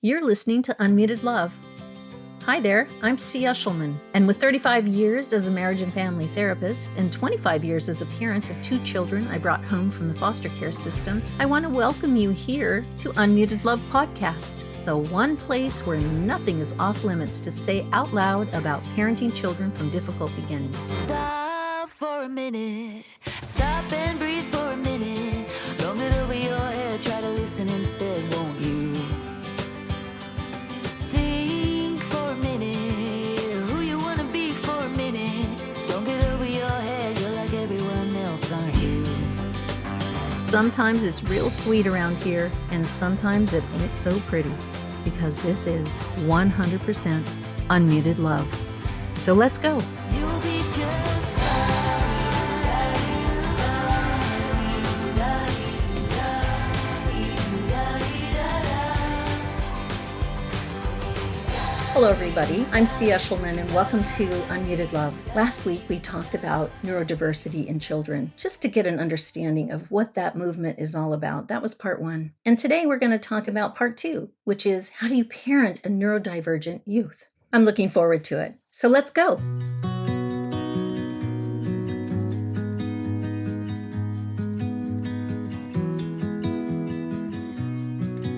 You're listening to Unmuted Love. Hi there, I'm C. Eshelman, and with 35 years as a marriage and family therapist and 25 years as a parent of 2 children I brought home from the foster care system, I want to welcome you here to Unmuted Love Podcast, the one place where nothing is off limits to say out loud about parenting children from difficult beginnings. Stop for a minute, stop and breathe for a minute, long it over your head, try to listen instead, won't you? Think for a minute, who you want to be for a minute, don't get over your head, you're like everyone else, aren't you? Sometimes it's real sweet around here, and sometimes it ain't so pretty, because this is 100% Unmuted Love. So let's go. You'll be just Hello, everybody. I'm C. Eshelman, and welcome to Unmuted Love. Last week, we talked about neurodiversity in children, just to get an understanding of what that movement is all about. That was part 1. And today, we're going to talk about part 2, which is how do you parent a neurodivergent youth? I'm looking forward to it. So let's go.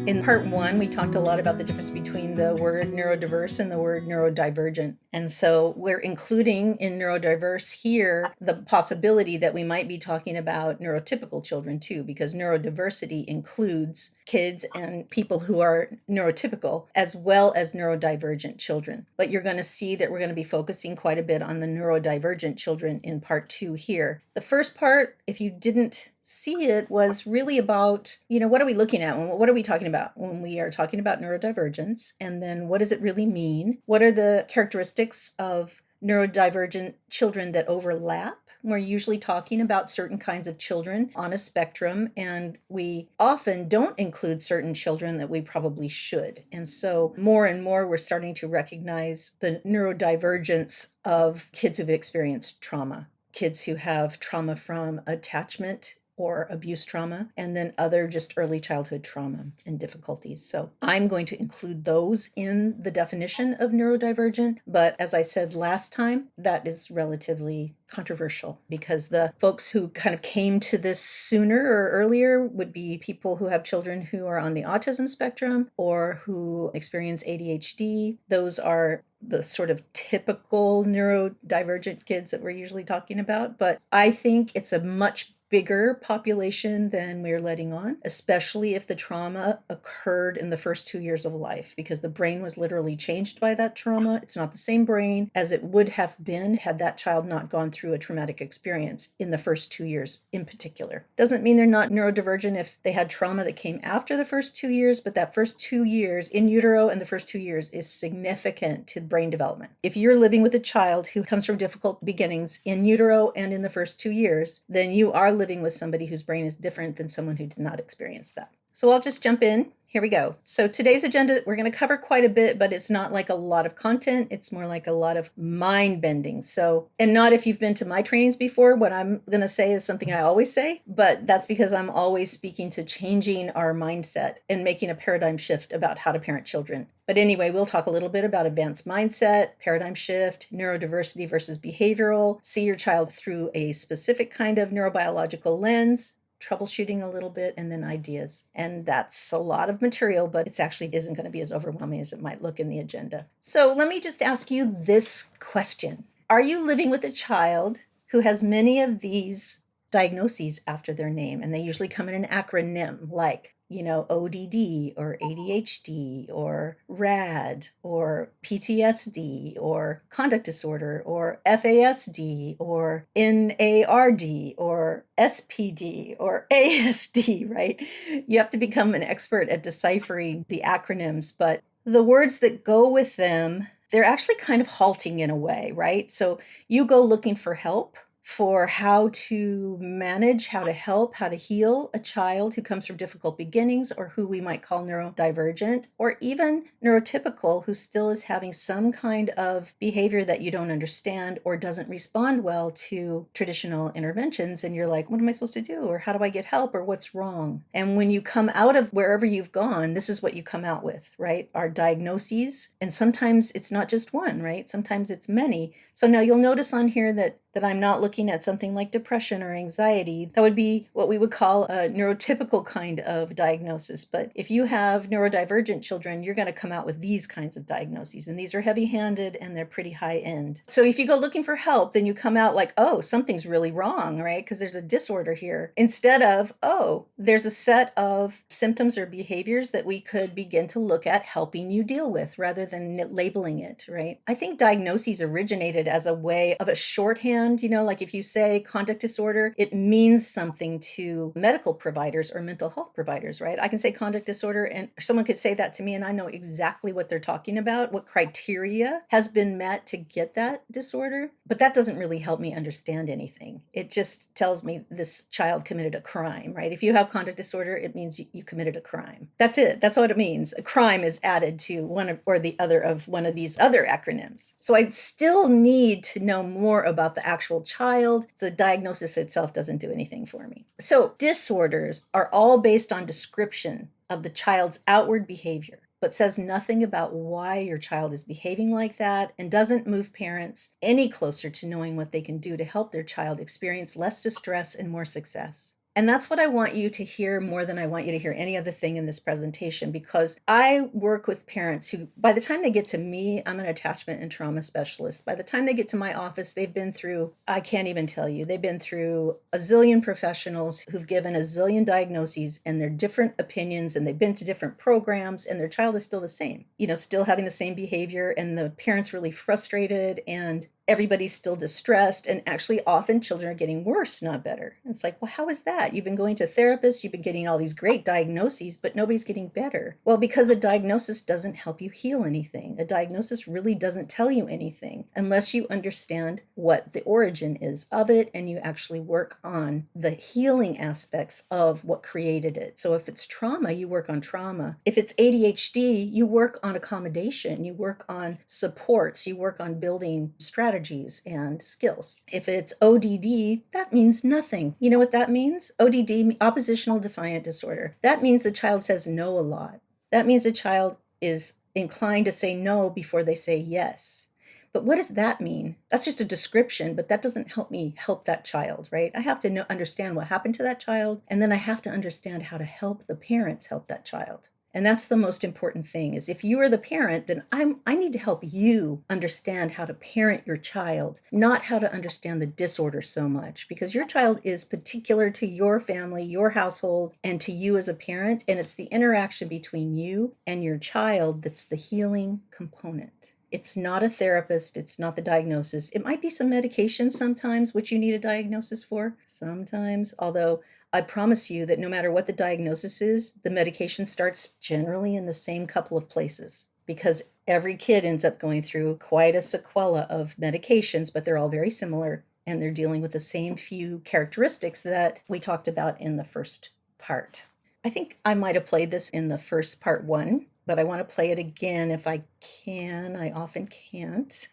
In part 1, we talked a lot about the difference between the word neurodiverse and the word neurodivergent. And so we're including in neurodiverse here the possibility that we might be talking about neurotypical children too, because neurodiversity includes kids and people who are neurotypical as well as neurodivergent children. But you're going to see that we're going to be focusing quite a bit on the neurodivergent children in part 2 here. The first part, if you didn't see it, was really about, what are we looking at? What are we talking about when we are talking about neurodivergence? And then what does it really mean? What are the characteristics of neurodivergent children that overlap? We're usually talking about certain kinds of children on a spectrum, and we often don't include certain children that we probably should. And so more and more, we're starting to recognize the neurodivergence of kids who've experienced trauma, kids who have trauma from attachment or abuse trauma, and then other just early childhood trauma and difficulties. So I'm going to include those in the definition of neurodivergent. But as I said last time, that is relatively controversial because the folks who kind of came to this sooner or earlier would be people who have children who are on the autism spectrum or who experience ADHD. Those are the sort of typical neurodivergent kids that we're usually talking about. But I think it's a much bigger population than we're letting on, especially if the trauma occurred in the first 2 years of life, because the brain was literally changed by that trauma. It's not the same brain as it would have been had that child not gone through a traumatic experience in the first 2 years in particular. Doesn't mean they're not neurodivergent if they had trauma that came after the first 2 years, but that first 2 years in utero and the first 2 years is significant to brain development. If you're living with a child who comes from difficult beginnings in utero and in the first 2 years, then you are living with somebody whose brain is different than someone who did not experience that. So I'll just jump in. Here we go. So today's agenda, we're going to cover quite a bit, but it's not like a lot of content. It's more like a lot of mind bending. So, and not if you've been to my trainings before, what I'm going to say is something I always say, but that's because I'm always speaking to changing our mindset and making a paradigm shift about how to parent children. But anyway, we'll talk a little bit about advanced mindset, paradigm shift, neurodiversity versus behavioral, see your child through a specific kind of neurobiological lens, troubleshooting a little bit, and then ideas. And that's a lot of material, but it actually isn't going to be as overwhelming as it might look in the agenda. So let me just ask you this question. Are you living with a child who has many of these diagnoses after their name? And they usually come in an acronym like ODD or ADHD or RAD or PTSD or conduct disorder or FASD or NARD or SPD or ASD, right? You have to become an expert at deciphering the acronyms, but the words that go with them, they're actually kind of halting in a way, right? So you go looking for help for how to manage, how to help, how to heal a child who comes from difficult beginnings, or who we might call neurodivergent, or even neurotypical, who still is having some kind of behavior that you don't understand or doesn't respond well to traditional interventions. And you're like, what am I supposed to do? Or how do I get help? Or what's wrong? And when you come out of wherever you've gone, this is what you come out with, right? Our diagnoses. And sometimes it's not just one, right? Sometimes it's many. So now you'll notice on here that I'm not looking at something like depression or anxiety. That would be what we would call a neurotypical kind of diagnosis. But if you have neurodivergent children, you're going to come out with these kinds of diagnoses. And these are heavy-handed and they're pretty high end. So if you go looking for help, then you come out like, oh, something's really wrong, right? Because there's a disorder here. Instead of, oh, there's a set of symptoms or behaviors that we could begin to look at helping you deal with rather than labeling it, right? I think diagnoses originated as a way of a shorthand. Like if you say conduct disorder, it means something to medical providers or mental health providers, right? I can say conduct disorder and someone could say that to me and I know exactly what they're talking about, what criteria has been met to get that disorder. But that doesn't really help me understand anything. It just tells me this child committed a crime, right? If you have conduct disorder, it means you committed a crime. That's it. That's what it means. A crime is added to one or the other of one of these other acronyms. So I still need to know more about the actual child. The diagnosis itself doesn't do anything for me. So disorders are all based on description of the child's outward behavior, but says nothing about why your child is behaving like that and doesn't move parents any closer to knowing what they can do to help their child experience less distress and more success. And that's what I want you to hear more than I want you to hear any other thing in this presentation, because I work with parents who, by the time they get to me, I'm an attachment and trauma specialist. By the time they get to my office, they've been through, I can't even tell you, they've been through a zillion professionals who've given a zillion diagnoses and their different opinions, and they've been to different programs, and their child is still the same, still having the same behavior, and the parent's really frustrated, and everybody's still distressed, and actually often children are getting worse, not better. And it's like, well, how is that? You've been going to therapists, you've been getting all these great diagnoses, but nobody's getting better. Well, because a diagnosis doesn't help you heal anything. A diagnosis really doesn't tell you anything unless you understand what the origin is of it and you actually work on the healing aspects of what created it. So if it's trauma, you work on trauma. If it's ADHD, you work on accommodation, you work on supports, you work on building strategies and skills. If it's ODD, that means nothing. You know what that means? ODD, oppositional defiant disorder. That means the child says no a lot. That means the child is inclined to say no before they say yes. But what does that mean? That's just a description, but that doesn't help me help that child, right? I have to understand what happened to that child, and then I have to understand how to help the parents help that child. And that's the most important thing, is if you are the parent, then I need to help you understand how to parent your child, not how to understand the disorder so much, because your child is particular to your family, your household, and to you as a parent. And it's the interaction between you and your child that's the healing component. It's not a therapist. It's not the diagnosis. It might be some medication sometimes, which you need a diagnosis for sometimes, although I promise you that no matter what the diagnosis is, the medication starts generally in the same couple of places, because every kid ends up going through quite a sequela of medications, but they're all very similar and they're dealing with the same few characteristics that we talked about in the first part. I think I might have played this in the first part 1, but I want to play it again if I can. I often can't.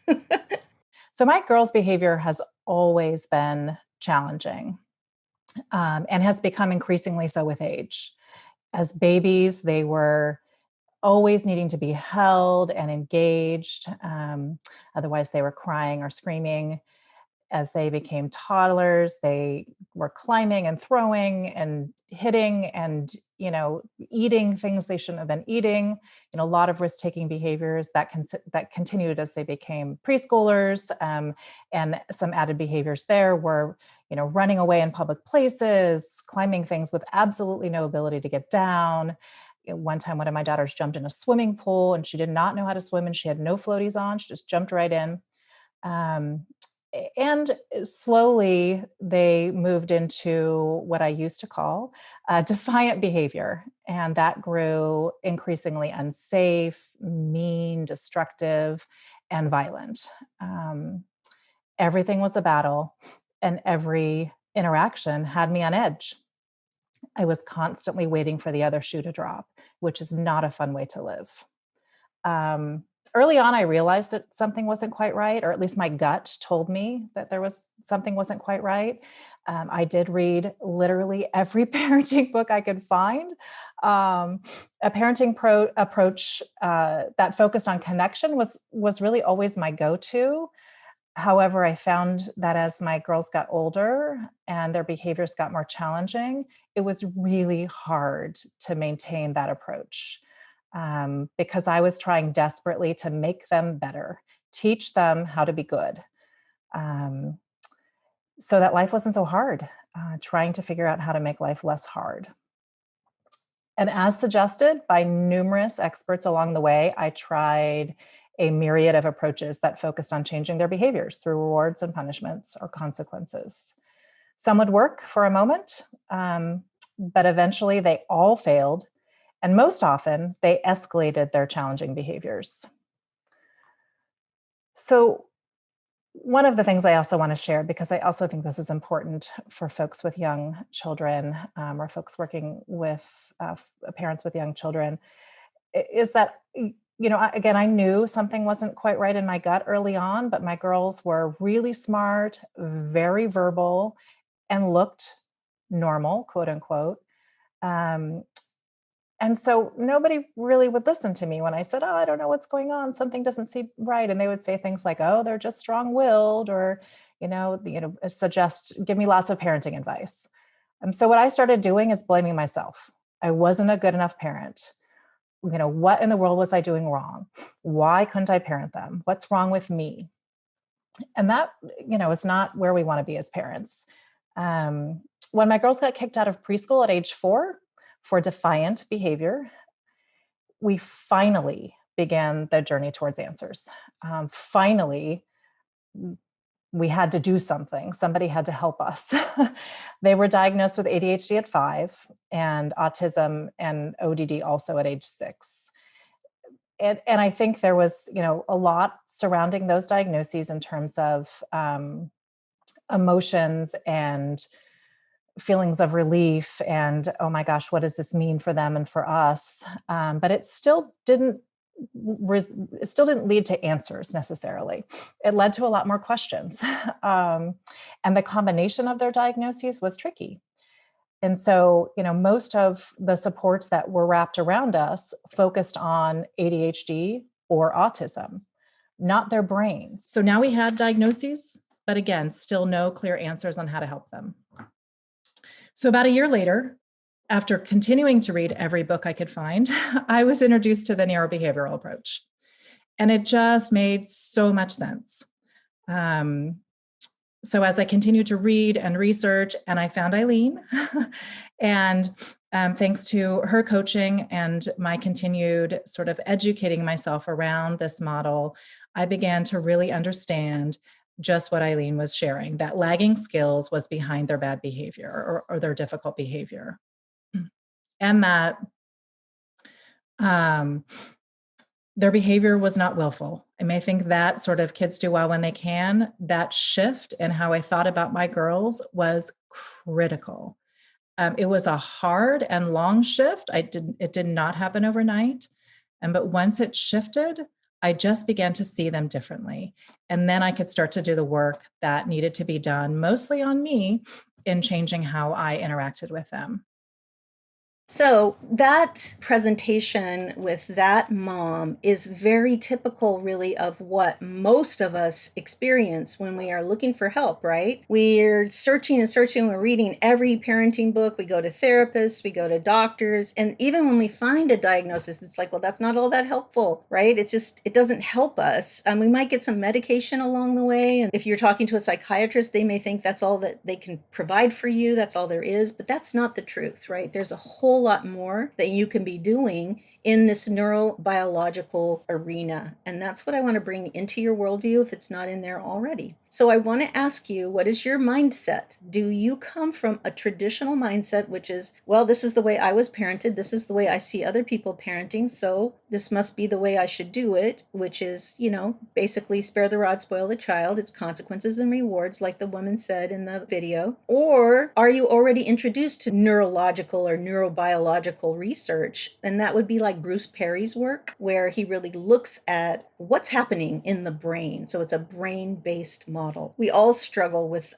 So my girls' behavior has always been challenging. And has become increasingly so with age. As babies, they were always needing to be held and engaged. Otherwise, they were crying or screaming. As they became toddlers, they were climbing and throwing and hitting and, eating things they shouldn't have been eating. A lot of risk-taking behaviors that continued as they became preschoolers. And some added behaviors there were, running away in public places, climbing things with absolutely no ability to get down. One time, one of my daughters jumped in a swimming pool and she did not know how to swim and she had no floaties on. She just jumped right in. And slowly they moved into what I used to call defiant behavior. And that grew increasingly unsafe, mean, destructive, and violent. Everything was a battle. and every interaction had me on edge. I was constantly waiting for the other shoe to drop, which is not a fun way to live. Um, Early on, I realized that something wasn't quite right, or at least my gut told me that something wasn't quite right. I did read literally every parenting book I could find. A parenting approach that focused on connection was really always my go-to. However, I found that as my girls got older and their behaviors got more challenging, it was really hard to maintain that approach, because I was trying desperately to make them better, teach them how to be good, um, so that life wasn't so hard, trying to figure out how to make life less hard. And as suggested by numerous experts along the way, I tried a myriad of approaches that focused on changing their behaviors through rewards and punishments or consequences. Some would work for a moment, but eventually they all failed. And most often, they escalated their challenging behaviors. So, one of the things I also want to share, because I also think this is important for folks with young children, or folks working with parents with young children, is that, again, I knew something wasn't quite right in my gut early on, but my girls were really smart, very verbal, and looked normal, quote unquote. Um, and so nobody really would listen to me when I said, "Oh, I don't know what's going on. Something doesn't seem right." And they would say things like, "Oh, they're just strong-willed," or, give me lots of parenting advice. So what I started doing is blaming myself. I wasn't a good enough parent. What in the world was I doing wrong? Why couldn't I parent them? What's wrong with me? And that, is not where we want to be as parents. When my girls got kicked out of preschool at age 4 for defiant behavior, we finally began the journey towards answers. Finally, we had to do something. Somebody had to help us. They were diagnosed with ADHD at 5 and autism and ODD also at age 6. And I think there was, a lot surrounding those diagnoses in terms of emotions and feelings of relief and, oh my gosh, what does this mean for them and for us? But it still didn't lead to answers necessarily. It led to a lot more questions. And the combination of their diagnoses was tricky. And so, most of the supports that were wrapped around us focused on ADHD or autism, not their brains. So now we had diagnoses, but again, still no clear answers on how to help them. So about a year later, after continuing to read every book I could find, I was introduced to the neurobehavioral approach. And it just made so much sense. So as I continued to read and research, and I found Eileen, and thanks to her coaching and my continued sort of educating myself around this model, I began to really understand just what Eileen was sharing, that lagging skills was behind their bad behavior or their difficult behavior. And that their behavior was not willful. I may think that sort of kids do well when they can. That shift in how I thought about my girls was critical. It was a hard and long shift. It did not happen overnight. But once it shifted, I just began to see them differently. And then I could start to do the work that needed to be done, mostly on me, in changing how I interacted with them. So that presentation with that mom is very typical, really, of what most of us experience when we are looking for help, right? We're searching and searching. We're reading every parenting book. We go to therapists, we go to doctors. And even when we find a diagnosis, it's like, well, that's not all that helpful, right? It doesn't help us. We might get some medication along the way. And if you're talking to a psychiatrist, they may think that's all that they can provide for you. That's all there is. But that's not the truth, right? There's a whole lot more that you can be doing in this neurobiological arena. And that's what I want to bring into your worldview if it's not in there already. So I want to ask you, what is your mindset? Do you come from a traditional mindset, which is, well, this is the way I was parented. This is the way I see other people parenting. So this must be the way I should do it, which is, basically spare the rod, spoil the child. It's consequences and rewards, like the woman said in the video. Or are you already introduced to neurological or neurobiological research? And that would be like Bruce Perry's work, where he really looks at what's happening in the brain. So it's a brain-based model. We all struggle with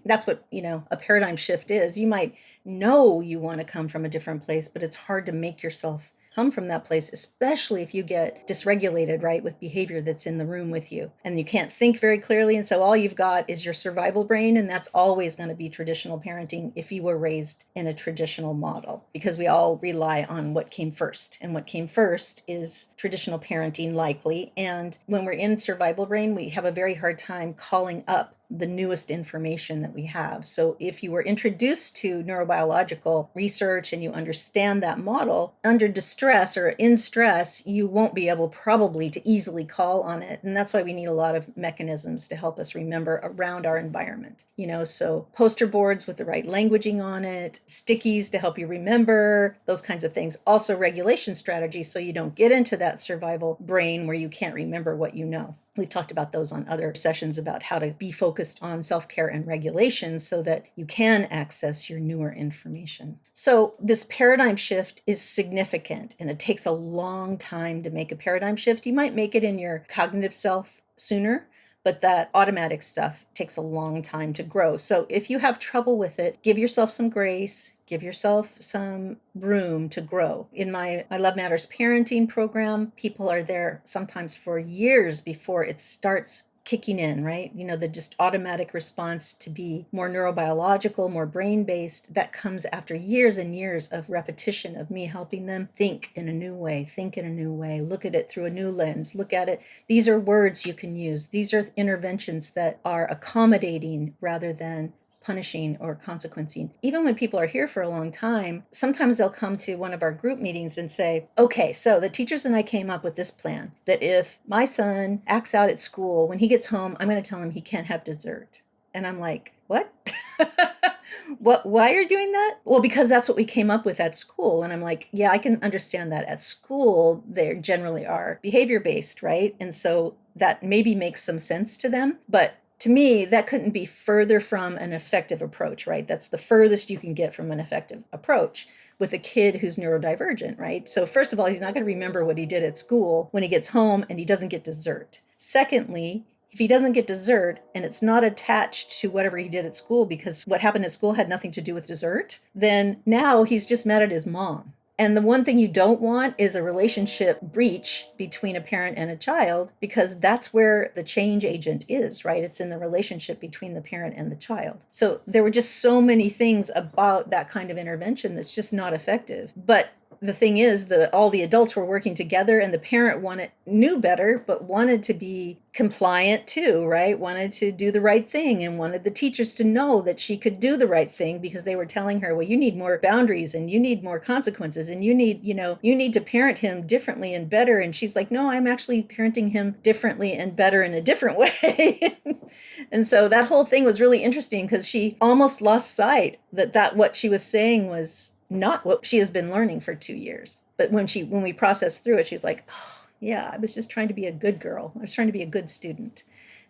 that's what, a paradigm shift is. You might know you want to come from a different place, but it's hard to make yourself come from that place, especially if you get dysregulated, right, with behavior that's in the room with you and you can't think very clearly. And so all you've got is your survival brain. And that's always going to be traditional parenting if you were raised in a traditional model, because we all rely on what came first. And what came first is traditional parenting, likely. And when we're in survival brain, we have a very hard time calling up the newest information that we have. So if you were introduced to neurobiological research and you understand that model, under distress or in stress, you won't be able probably to easily call on it. And that's why we need a lot of mechanisms to help us remember around our environment. So poster boards with the right languaging on it, stickies to help you remember, those kinds of things. Also regulation strategies so you don't get into that survival brain where you can't remember what you know. We've talked about those on other sessions about how to be focused on self-care and regulation so that you can access your newer information. So this paradigm shift is significant, and it takes a long time to make a paradigm shift. You might make it in your cognitive self sooner, but that automatic stuff takes a long time to grow. So if you have trouble with it, give yourself some grace, give yourself some room to grow. In my Love Matters parenting program, people are there sometimes for years before it starts kicking in, right? The just automatic response to be more neurobiological, more brain-based, that comes after years and years of repetition of me helping them think in a new way, look at it through a new lens, look at it. These are words you can use. These are interventions that are accommodating rather than punishing or consequencing. Even when people are here for a long time, sometimes they'll come to one of our group meetings and say, okay, so the teachers and I came up with this plan that if my son acts out at school, when he gets home, I'm going to tell him he can't have dessert. And I'm like, what? Why are you doing that? Well, because that's what we came up with at school. And I'm like, yeah, I can understand that. At school, they generally are behavior-based, right? And so that maybe makes some sense to them. But to me, that couldn't be further from an effective approach, right? That's the furthest you can get from an effective approach with a kid who's neurodivergent, right? So first of all, he's not going to remember what he did at school when he gets home and he doesn't get dessert. Secondly, if he doesn't get dessert and it's not attached to whatever he did at school because what happened at school had nothing to do with dessert, then now he's just mad at his mom. And the one thing you don't want is a relationship breach between a parent and a child, because that's where the change agent is, right? It's in the relationship between the parent and the child. So there were just so many things about that kind of intervention that's just not effective. But the thing is that all the adults were working together and the parent knew better, but wanted to be compliant too, right? Wanted to do the right thing and wanted the teachers to know that she could do the right thing because they were telling her, well, you need more boundaries and you need more consequences and you need to parent him differently and better. And she's like, no, I'm actually parenting him differently and better in a different way. And so that whole thing was really interesting because she almost lost sight that what she was saying was not what she has been learning for 2 years. But when we processed through it, she's like, oh, yeah, I was just trying to be a good girl. I was trying to be a good student.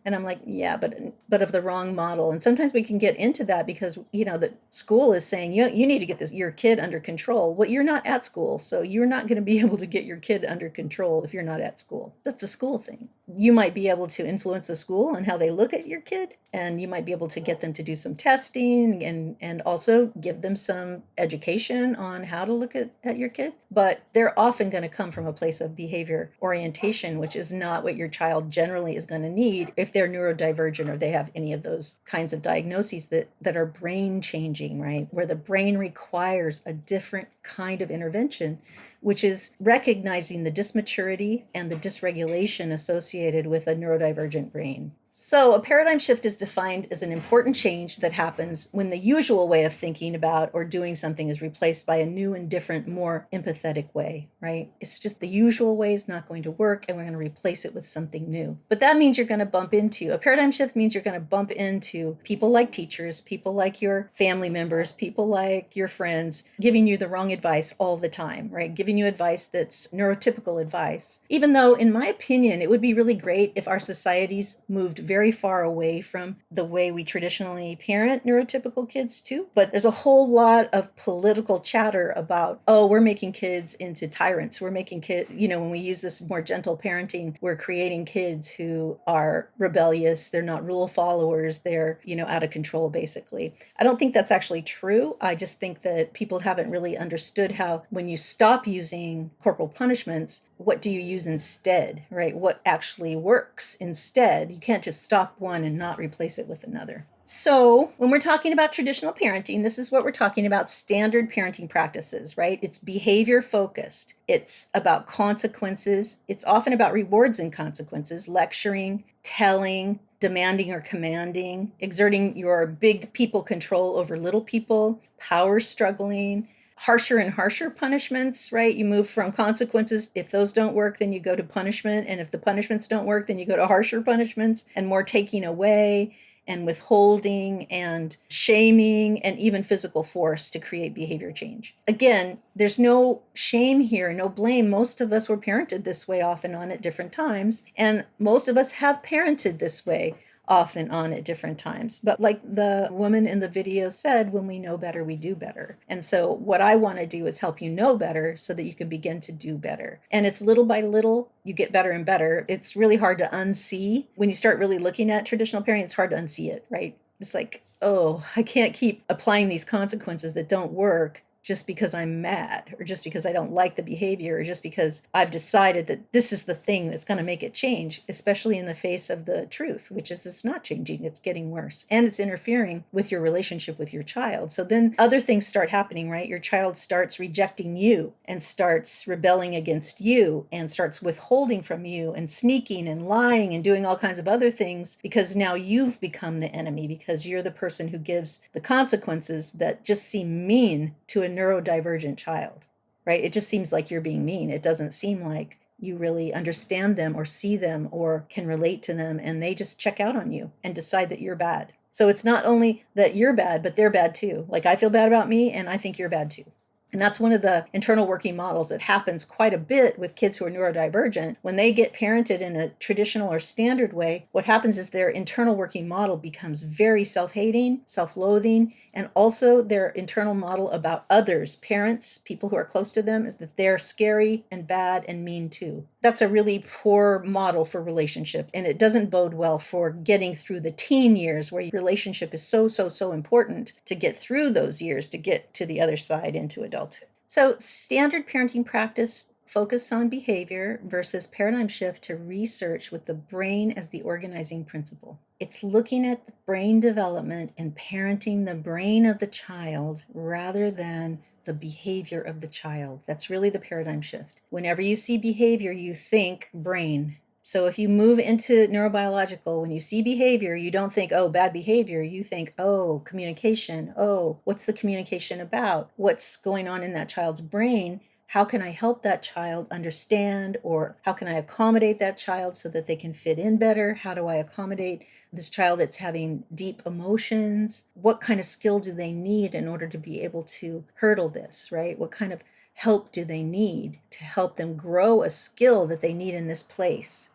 And I'm like, yeah, but of the wrong model. And sometimes we can get into that because, the school is saying, you need to get your kid under control. Well, you're not at school. So you're not going to be able to get your kid under control if you're not at school. That's a school thing. You might be able to influence the school and how they look at your kid. And you might be able to get them to do some testing and also give them some education on how to look at your kid. But they're often going to come from a place of behavior orientation, which is not what your child generally is going to need if they're neurodivergent or they have any of those kinds of diagnoses that are brain changing, right? Where the brain requires a different kind of intervention, which is recognizing the dysmaturity and the dysregulation associated with a neurodivergent brain. So, a paradigm shift is defined as an important change that happens when the usual way of thinking about or doing something is replaced by a new and different, more empathetic way, right? It's just the usual way is not going to work, and we're going to replace it with something new. But that means you're going to bump into a paradigm shift, means you're going to bump into people like teachers, people like your family members, people like your friends, giving you the wrong advice all the time, right? Giving you advice that's neurotypical advice. Even though, in my opinion, it would be really great if our societies moved very far away from the way we traditionally parent neurotypical kids too. But there's a whole lot of political chatter about, oh, we're making kids into tyrants. We're making kids, when we use this more gentle parenting, we're creating kids who are rebellious. They're not rule followers. They're, out of control, basically. I don't think that's actually true. I just think that people haven't really understood how, when you stop using corporal punishments, what do you use instead, right? What actually works instead? You can't just stop one and not replace it with another. So when we're talking about traditional parenting, this is what we're talking about: standard parenting practices, right? It's behavior focused. It's about consequences. It's often about rewards and consequences, lecturing, telling, demanding or commanding, exerting your big people control over little people, power struggling, harsher and harsher punishments, right? You move from consequences. If those don't work, then you go to punishment. And if the punishments don't work, then you go to harsher punishments and more taking away and withholding and shaming and even physical force to create behavior change. Again, there's no shame here, no blame. Most of us were parented this way off and on at different times. And most of us have parented this way off and on at different times. But like the woman in the video said, when we know better, we do better. And so what I want to do is help you know better so that you can begin to do better. And it's little by little, you get better and better. It's really hard to unsee. When you start really looking at traditional parenting, it's hard to unsee it, right? It's like, oh, I can't keep applying these consequences that don't work just because I'm mad, or just because I don't like the behavior, or just because I've decided that this is the thing that's going to make it change, especially in the face of the truth, which is it's not changing, it's getting worse. And it's interfering with your relationship with your child. So then other things start happening, right? Your child starts rejecting you and starts rebelling against you and starts withholding from you and sneaking and lying and doing all kinds of other things, because now you've become the enemy, because you're the person who gives the consequences that just seem mean to a neurodivergent child, right? It just seems like you're being mean. It doesn't seem like you really understand them or see them or can relate to them, and they just check out on you and decide that you're bad. So it's not only that you're bad, but they're bad too. Like, I feel bad about me, and I think you're bad too. And that's one of the internal working models that happens quite a bit with kids who are neurodivergent. When they get parented in a traditional or standard way, what happens is their internal working model becomes very self-hating, self-loathing, and also their internal model about others, parents, people who are close to them, is that they're scary and bad and mean too. That's a really poor model for relationship, and it doesn't bode well for getting through the teen years, where your relationship is so important to get through those years, to get to the other side into adulthood. So standard parenting practice focus on behavior versus paradigm shift to research with the brain as the organizing principle. It's looking at the brain development and parenting the brain of the child rather than the behavior of the child. That's really the paradigm shift. Whenever you see behavior, you think brain. So if you move into neurobiological, when you see behavior, you don't think, oh, bad behavior. You think, oh, communication. Oh, what's the communication about? What's going on in that child's brain? How can I help that child understand, or how can I accommodate that child so that they can fit in better? How do I accommodate this child that's having deep emotions? What kind of skill do they need in order to be able to hurdle this, right? What kind of help do they need to help them grow a skill that they need in this place?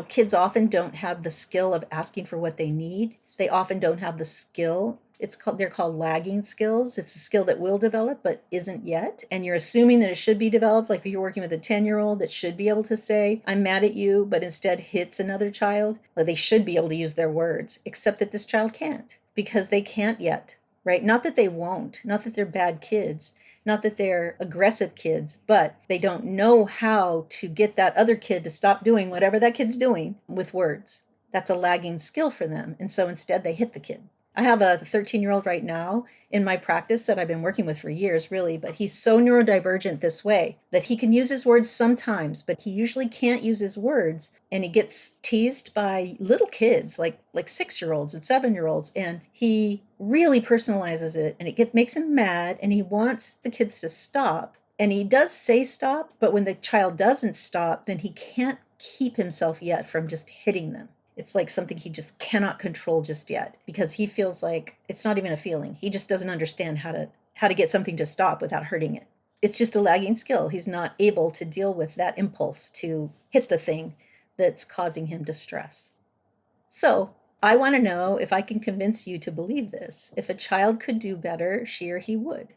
Kids often don't have the skill of asking for what they need. They often don't have the skill. They're called lagging skills. It's a skill that will develop but isn't yet. And you're assuming that it should be developed. Like if you're working with a 10-year-old that should be able to say, I'm mad at you, but instead hits another child, well, they should be able to use their words, except that this child can't, because they can't yet, right? Not that they won't, not that they're bad kids, not that they're aggressive kids, but they don't know how to get that other kid to stop doing whatever that kid's doing with words. That's a lagging skill for them. And so instead they hit the kid. I have a 13-year-old right now in my practice that I've been working with for years, really, but he's so neurodivergent this way that he can use his words sometimes, but he usually can't use his words. And he gets teased by little kids, like 6-year-olds and 7-year-olds, and he really personalizes it, and makes him mad, and he wants the kids to stop. And he does say stop, but when the child doesn't stop, then he can't keep himself yet from just hitting them. It's like something he just cannot control just yet, because he feels like it's not even a feeling. He just doesn't understand how to get something to stop without hurting it. It's just a lagging skill. He's not able to deal with that impulse to hit the thing that's causing him distress. So I want to know if I can convince you to believe this. If a child could do better, she or he would.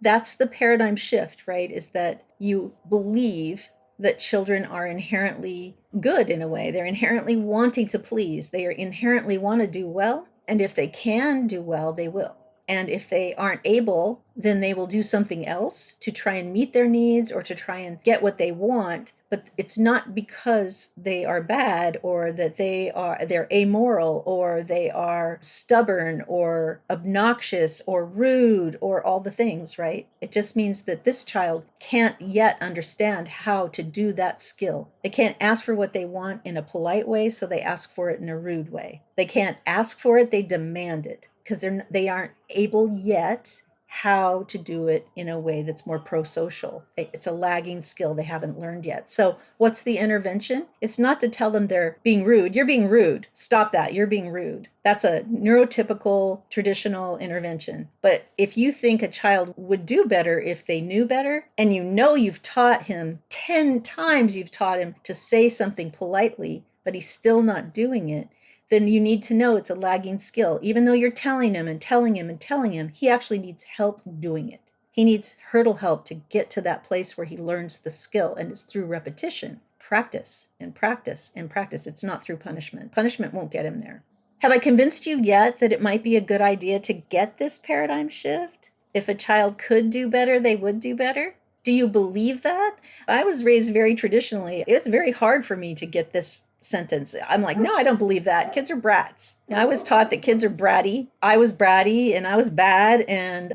That's the paradigm shift, right? Is that you believe that children are inherently good in a way. They're inherently wanting to please. They are inherently want to do well. And if they can do well, they will. And if they aren't able, then they will do something else to try and meet their needs or to try and get what they want. But it's not because they are bad or that they're amoral or they are stubborn or obnoxious or rude or all the things, right? It just means that this child can't yet understand how to do that skill. They can't ask for what they want in a polite way, so they ask for it in a rude way. They can't ask for it, they demand it, because they aren't able yet how to do it in a way that's more pro-social. It's a lagging skill they haven't learned yet. So what's the intervention? It's not to tell them they're being rude. You're being rude. Stop that. You're being rude. That's a neurotypical traditional intervention. But if you think a child would do better if they knew better, and you've taught him 10 times, you've taught him to say something politely, but he's still not doing it, then you need to know it's a lagging skill. Even though you're telling him and telling him and telling him, he actually needs help doing it. He needs hurdle help to get to that place where he learns the skill, and it's through repetition, practice and practice and practice. It's not through punishment. Punishment won't get him there. Have I convinced you yet that it might be a good idea to get this paradigm shift? If a child could do better, they would do better? Do you believe that? I was raised very traditionally. It's very hard for me to get this sentence. I'm like, no, I don't believe that. Kids are brats. I was taught that kids are bratty. I was bratty and I was bad. And,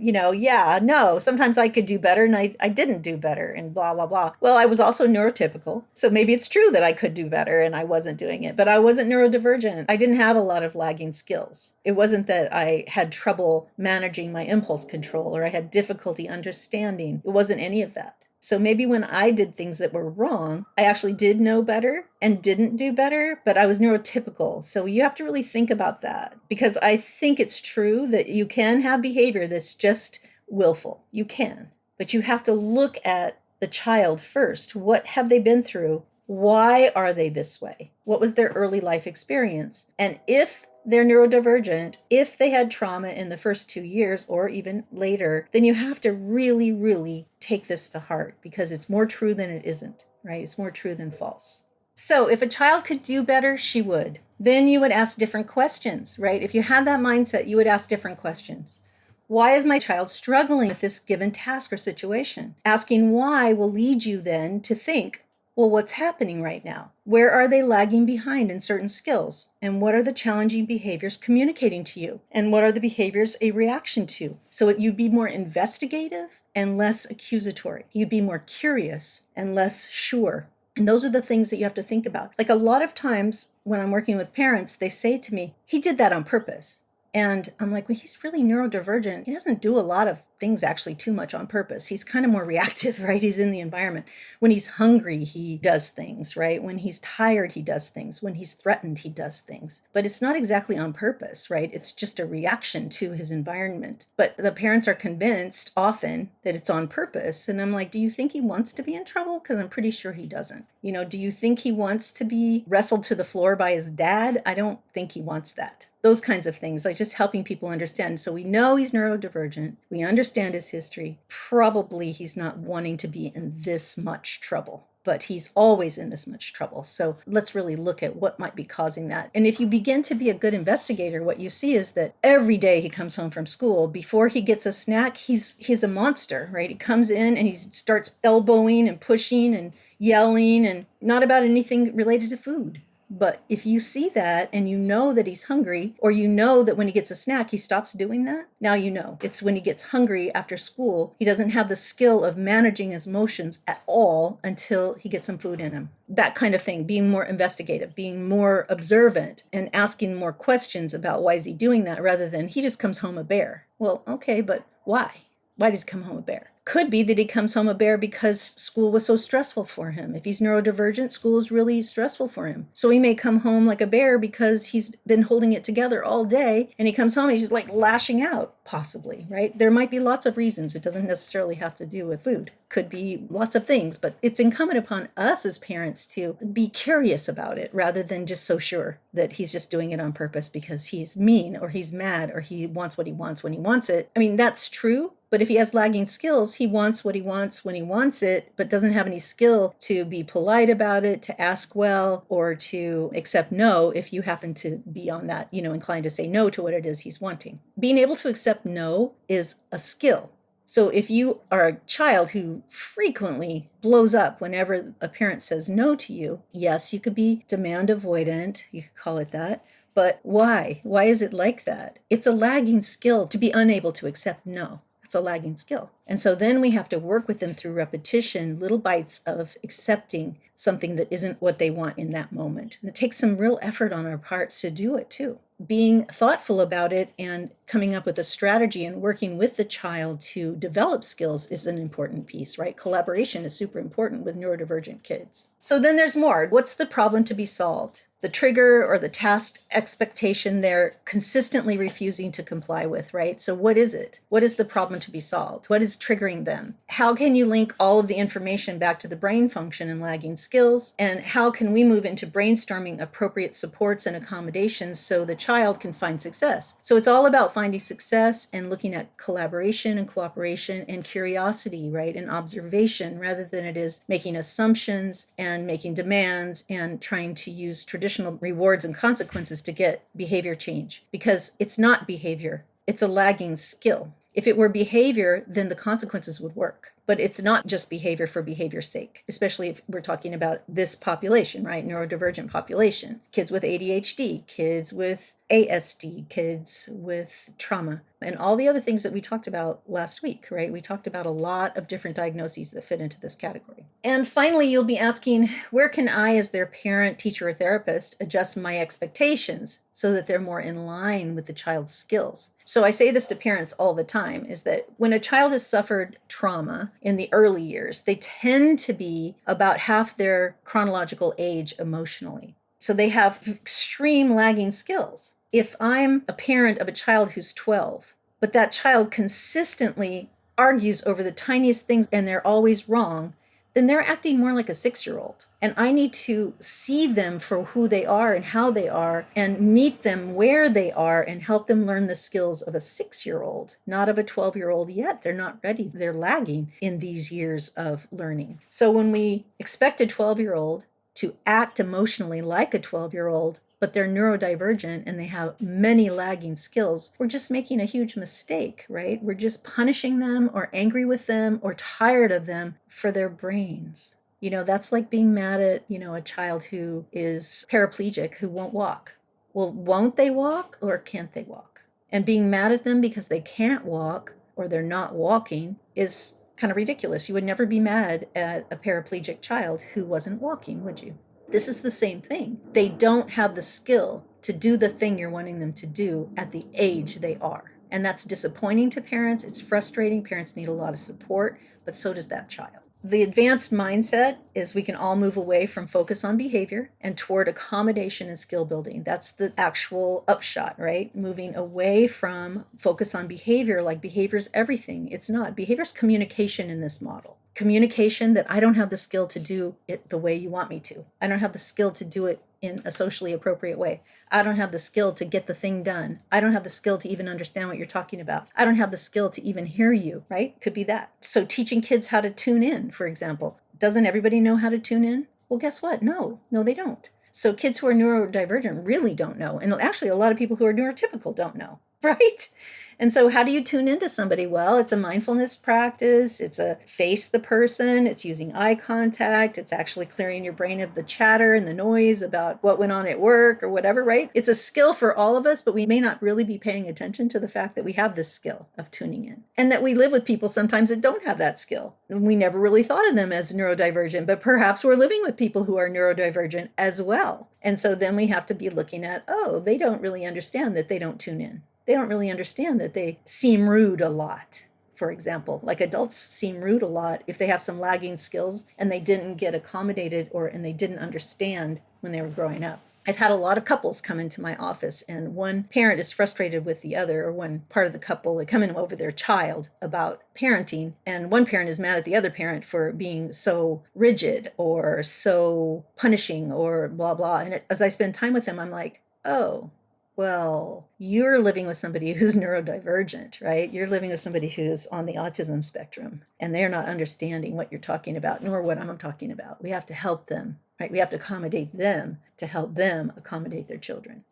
sometimes I could do better and I didn't do better and blah, blah, blah. Well, I was also neurotypical. So maybe it's true that I could do better and I wasn't doing it, but I wasn't neurodivergent. I didn't have a lot of lagging skills. It wasn't that I had trouble managing my impulse control or I had difficulty understanding. It wasn't any of that. So maybe when I did things that were wrong, I actually did know better and didn't do better, but I was neurotypical. So you have to really think about that, because I think it's true that you can have behavior that's just willful. You can, but you have to look at the child first. What have they been through? Why are they this way? What was their early life experience? And if they're neurodivergent, if they had trauma in the first 2 years or even later, then you have to really, really take this to heart, because it's more true than it isn't, right? It's more true than false. So if a child could do better, she would. Then you would ask different questions, right? If you had that mindset, you would ask different questions. Why is my child struggling with this given task or situation? Asking why will lead you then to think, well, what's happening right now? Where are they lagging behind in certain skills? And what are the challenging behaviors communicating to you? And what are the behaviors a reaction to? So you'd be more investigative and less accusatory. You'd be more curious and less sure. And those are the things that you have to think about. Like a lot of times when I'm working with parents, they say to me, he did that on purpose. And I'm like, well, he's really neurodivergent. He doesn't do a lot of things actually too much on purpose. He's kind of more reactive, right? He's in the environment. When he's hungry, he does things, right? When he's tired, he does things. When he's threatened, he does things. But it's not exactly on purpose, right? It's just a reaction to his environment. But the parents are convinced often that it's on purpose. And I'm like, do you think he wants to be in trouble? Because I'm pretty sure he doesn't. Do you think he wants to be wrestled to the floor by his dad? I don't think he wants that. Those kinds of things, like just helping people understand. So we know he's neurodivergent. We understand his history. Probably he's not wanting to be in this much trouble, but he's always in this much trouble. So let's really look at what might be causing that. And if you begin to be a good investigator, what you see is that every day he comes home from school, before he gets a snack, he's a monster, right? He comes in and he starts elbowing and pushing and yelling, and not about anything related to food. But if you see that and you know that he's hungry, or you know that when he gets a snack, he stops doing that, now you know. It's when he gets hungry after school, he doesn't have the skill of managing his emotions at all until he gets some food in him. That kind of thing, being more investigative, being more observant, and asking more questions about why is he doing that rather than he just comes home a bear. Well, okay, but why? Why does he come home a bear? Could be that he comes home a bear because school was so stressful for him. If he's neurodivergent, school is really stressful for him. So he may come home like a bear because he's been holding it together all day, and he comes home and he's just like lashing out, possibly, right? There might be lots of reasons. It doesn't necessarily have to do with food. Could be lots of things, but it's incumbent upon us as parents to be curious about it rather than just so sure that he's just doing it on purpose because he's mean or he's mad or he wants what he wants when he wants it. I mean, that's true. But if he has lagging skills, he wants what he wants when he wants it, but doesn't have any skill to be polite about it, to ask well, or to accept no if you happen to be on that, inclined to say no to what it is he's wanting. Being able to accept no is a skill. So if you are a child who frequently blows up whenever a parent says no to you, yes, you could be demand avoidant, you could call it that. But why? Why is it like that? It's a lagging skill to be unable to accept no. It's a lagging skill. And so then we have to work with them through repetition, little bites of accepting something that isn't what they want in that moment. And it takes some real effort on our parts to do it too. Being thoughtful about it and coming up with a strategy and working with the child to develop skills is an important piece, right? Collaboration is super important with neurodivergent kids. So then there's more. What's the problem to be solved? The trigger or the task expectation they're consistently refusing to comply with, right? So what is it? What is the problem to be solved? What is triggering them? How can you link all of the information back to the brain function and lagging skills? And how can we move into brainstorming appropriate supports and accommodations so the child can find success? So it's all about finding success and looking at collaboration and cooperation and curiosity, right? And observation rather than it is making assumptions and making demands and trying to use traditional rewards and consequences to get behavior change, because it's not behavior. It's a lagging skill. If it were behavior, then the consequences would work. But it's not just behavior for behavior's sake, especially if we're talking about this population, right? Neurodivergent population, kids with ADHD, kids with ASD, kids with trauma, and all the other things that we talked about last week, right? We talked about a lot of different diagnoses that fit into this category. And finally, you'll be asking, where can I, as their parent, teacher, or therapist, adjust my expectations so that they're more in line with the child's skills? So I say this to parents all the time, is that when a child has suffered trauma in the early years, they tend to be about half their chronological age emotionally. So they have extreme lagging skills. If I'm a parent of a child who's 12, but that child consistently argues over the tiniest things and they're always wrong, then they're acting more like a 6-year-old. And I need to see them for who they are and how they are and meet them where they are and help them learn the skills of a 6-year-old, not of a 12-year-old yet. They're not ready. They're lagging in these years of learning. So when we expect a 12-year-old to act emotionally like a 12-year-old, but they're neurodivergent and they have many lagging skills, we're just making a huge mistake, right? We're just punishing them or angry with them or tired of them for their brains. That's like being mad at, a child who is paraplegic who won't walk. Well, won't they walk or can't they walk? And being mad at them because they can't walk or they're not walking is kind of ridiculous. You would never be mad at a paraplegic child who wasn't walking, would you? This is the same thing. They don't have the skill to do the thing you're wanting them to do at the age they are. And that's disappointing to parents. It's frustrating. Parents need a lot of support, but so does that child. The advanced mindset is we can all move away from focus on behavior and toward accommodation and skill building. That's the actual upshot, right? Moving away from focus on behavior, like behavior's everything. It's not. Behavior's communication in this model. Communication that I don't have the skill to do it the way you want me to. I don't have the skill to do it in a socially appropriate way. I don't have the skill to get the thing done. I don't have the skill to even understand what you're talking about. I don't have the skill to even hear you, right? Could be that. So teaching kids how to tune in, for example. Doesn't everybody know how to tune in? Well, guess what? No, they don't. So kids who are neurodivergent really don't know. And actually, a lot of people who are neurotypical don't know. right? And so how do you tune into somebody? Well, it's a mindfulness practice. It's a face the person. It's using eye contact. It's actually clearing your brain of the chatter and the noise about what went on at work or whatever, right? It's a skill for all of us, but we may not really be paying attention to the fact that we have this skill of tuning in, and that we live with people sometimes that don't have that skill. We never really thought of them as neurodivergent, but perhaps we're living with people who are neurodivergent as well. And so then we have to be looking at, oh, they don't really understand that they don't tune in. They don't really understand that they seem rude a lot. For example, like adults seem rude a lot if they have some lagging skills and they didn't get accommodated and they didn't understand when they were growing up. I've had a lot of couples come into my office, and one parent is frustrated with the other, or one part of the couple, they come in over their child about parenting, and one parent is mad at the other parent for being so rigid or so punishing or blah, blah. And as I spend time with them, I'm like, oh, well, you're living with somebody who's neurodivergent, right? You're living with somebody who's on the autism spectrum, and they're not understanding what you're talking about, nor what I'm talking about. We have to help them, right? We have to accommodate them to help them accommodate their children.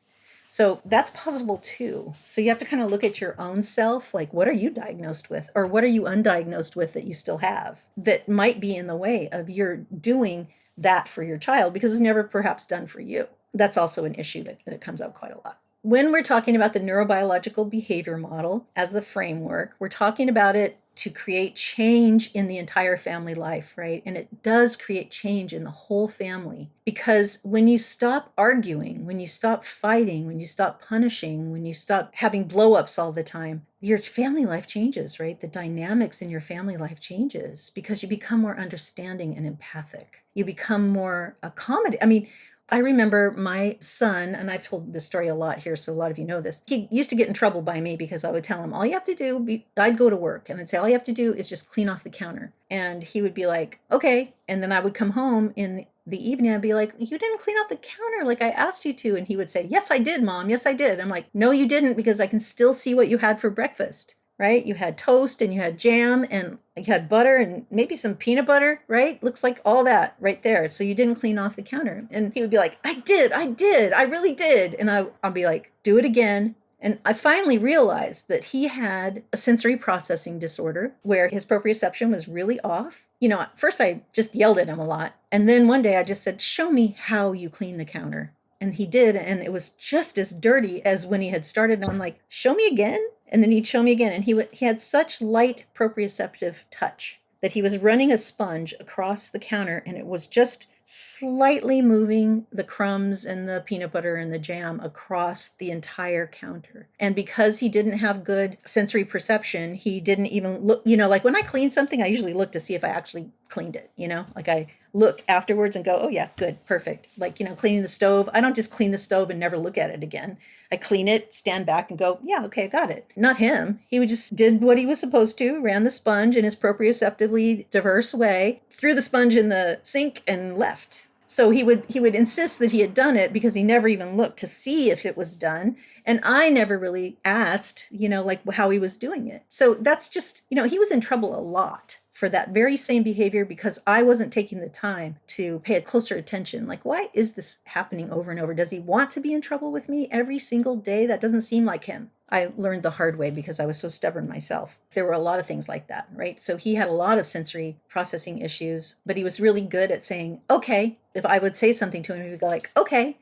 So that's possible too. So you have to kind of look at your own self, like what are you diagnosed with, or what are you undiagnosed with that you still have that might be in the way of your doing that for your child because it's never perhaps done for you. That's also an issue that comes up quite a lot. When we're talking about the neurobiological behavior model as the framework, we're talking about it to create change in the entire family life, right? And it does create change in the whole family, because when you stop arguing, when you stop fighting, when you stop punishing, when you stop having blow-ups all the time, your family life changes, right? The dynamics in your family life changes because you become more understanding and empathic. You become more accommodating. I remember my son, and I've told this story a lot here, so a lot of you know this. He used to get in trouble by me because I would tell him, all you have to do, I'd go to work and I'd say, all you have to do is just clean off the counter. And he would be like, okay. And then I would come home in the evening, I'd be like, you didn't clean off the counter like I asked you to. And he would say, yes, I did, Mom. Yes, I did. I'm like, no, you didn't, because I can still see what you had for breakfast. Right? You had toast and you had jam and you had butter and maybe some peanut butter, right? Looks like all that right there. So you didn't clean off the counter. And he would be like, I did, I really did. And I'll be like, do it again. And I finally realized that he had a sensory processing disorder where his proprioception was really off. At first I just yelled at him a lot. And then one day I just said, show me how you clean the counter. And he did. And it was just as dirty as when he had started. And I'm like, show me again. And then he'd show me again. And he had such light proprioceptive touch that he was running a sponge across the counter, and it was just slightly moving the crumbs and the peanut butter and the jam across the entire counter. And because he didn't have good sensory perception, he didn't even look, like when I clean something, I usually look to see if I actually cleaned it, like I look afterwards and go, oh yeah, good, perfect. Like, cleaning the stove. I don't just clean the stove and never look at it again. I clean it, stand back and go, yeah, okay, I got it. Not him. He just did what he was supposed to, ran the sponge in his proprioceptively diverse way, threw the sponge in the sink and left. So he would insist that he had done it because he never even looked to see if it was done. And I never really asked, like how he was doing it. So that's just, he was in trouble a lot for that very same behavior because I wasn't taking the time to pay a closer attention. Like, why is this happening over and over? Does he want to be in trouble with me every single day? That doesn't seem like him. I learned the hard way because I was so stubborn myself. There were a lot of things like that, right? So he had a lot of sensory processing issues, but he was really good at saying, okay. If I would say something to him, he would go like, okay.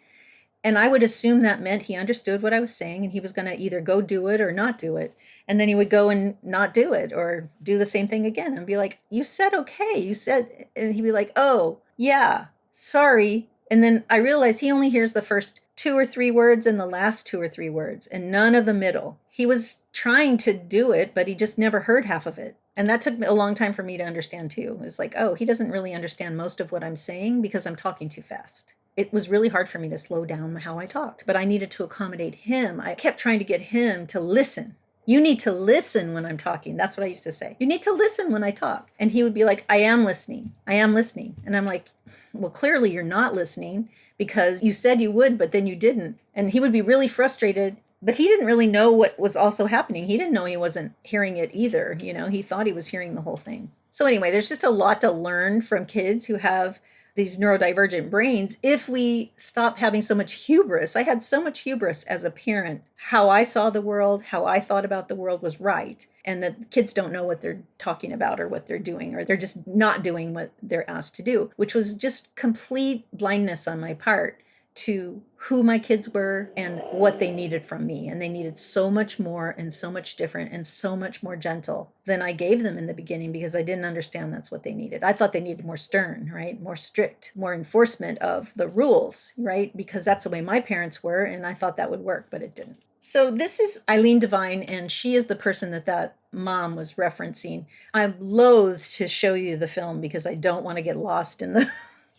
And I would assume that meant he understood what I was saying and he was going to either go do it or not do it. And then he would go and not do it or do the same thing again and be like, you said okay, you said, and he'd be like, oh, yeah, sorry. And then I realized he only hears the first 2 or 3 words and the last 2 or 3 words and none of the middle. He was trying to do it, but he just never heard half of it. And that took a long time for me to understand too. It's like, oh, he doesn't really understand most of what I'm saying because I'm talking too fast. It was really hard for me to slow down how I talked, but I needed to accommodate him. I kept trying to get him to listen. You need to listen when I'm talking. That's what I used to say. You need to listen when I talk. And he would be like, I am listening. I am listening. And I'm like, well, clearly you're not listening because you said you would, but then you didn't. And he would be really frustrated, but he didn't really know what was also happening. He didn't know he wasn't hearing it either. He thought he was hearing the whole thing. So anyway, there's just a lot to learn from kids who have these neurodivergent brains if we stop having so much hubris. I had so much hubris as a parent. How I saw the world, how I thought about the world was right. And that kids don't know what they're talking about or what they're doing, or they're just not doing what they're asked to do, which was just complete blindness on my part to who my kids were and what they needed from me. And they needed so much more and so much different and so much more gentle than I gave them in the beginning, because I didn't understand that's what they needed. I thought they needed more stern, right? More strict, more enforcement of the rules, right? Because that's the way my parents were. And I thought that would work, but it didn't. So this is Eileen Devine, and she is the person that mom was referencing. I'm loath to show you the film because I don't want to get lost in the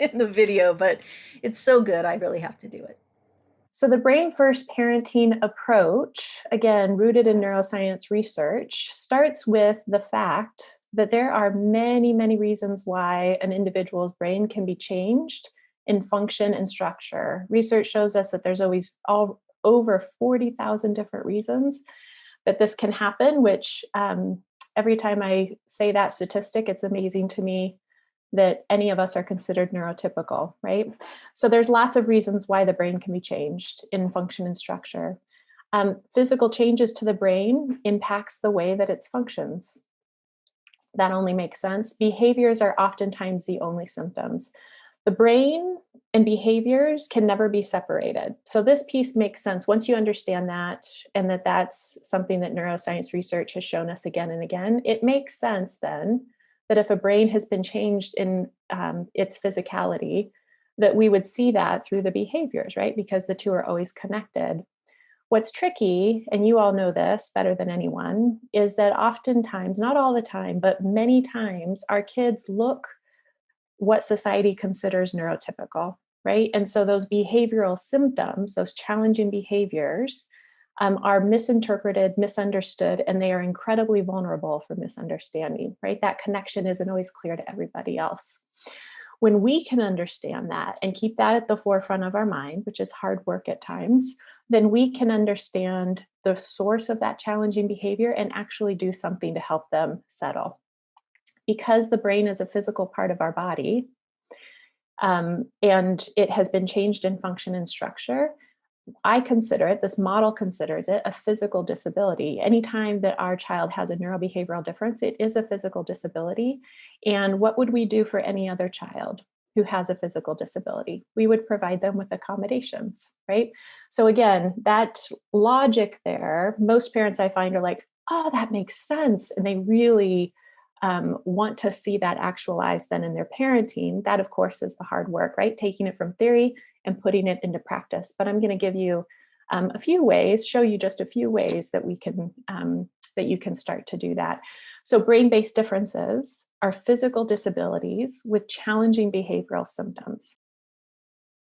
in the video, but it's so good, I really have to do it. So the brain first parenting approach, again, rooted in neuroscience research, starts with the fact that there are many, many reasons why an individual's brain can be changed in function and structure. Research shows us that there's always over 40,000 different reasons that this can happen, which every time I say that statistic, it's amazing to me that any of us are considered neurotypical, right? So there's lots of reasons why the brain can be changed in function and structure. Physical changes to the brain impacts the way that it functions. That only makes sense. Behaviors are oftentimes the only symptoms. The brain and behaviors can never be separated. So this piece makes sense once you understand that, and that's something that neuroscience research has shown us again and again. It makes sense then that if a brain has been changed in its physicality, that we would see that through the behaviors, right? Because the two are always connected. What's tricky, and you all know this better than anyone, is that oftentimes, not all the time, but many times, our kids look what society considers neurotypical, right? And so those behavioral symptoms, those challenging behaviors, are misinterpreted, misunderstood, and they are incredibly vulnerable for misunderstanding, right? That connection isn't always clear to everybody else. When we can understand that and keep that at the forefront of our mind, which is hard work at times, then we can understand the source of that challenging behavior and actually do something to help them settle. Because the brain is a physical part of our body, and it has been changed in function and structure, I consider it, this model considers it, a physical disability. Anytime that our child has a neurobehavioral difference, it is a physical disability. And what would we do for any other child who has a physical disability? We would provide them with accommodations, right? So again, that logic there, most parents I find are like, oh, that makes sense. And they really want to see that actualized then in their parenting. That, of course, is the hard work, right? Taking it from theory and putting it into practice. But I'm going to give you a few ways, show you just a few ways that we can that you can start to do that. So brain-based differences are physical disabilities with challenging behavioral symptoms.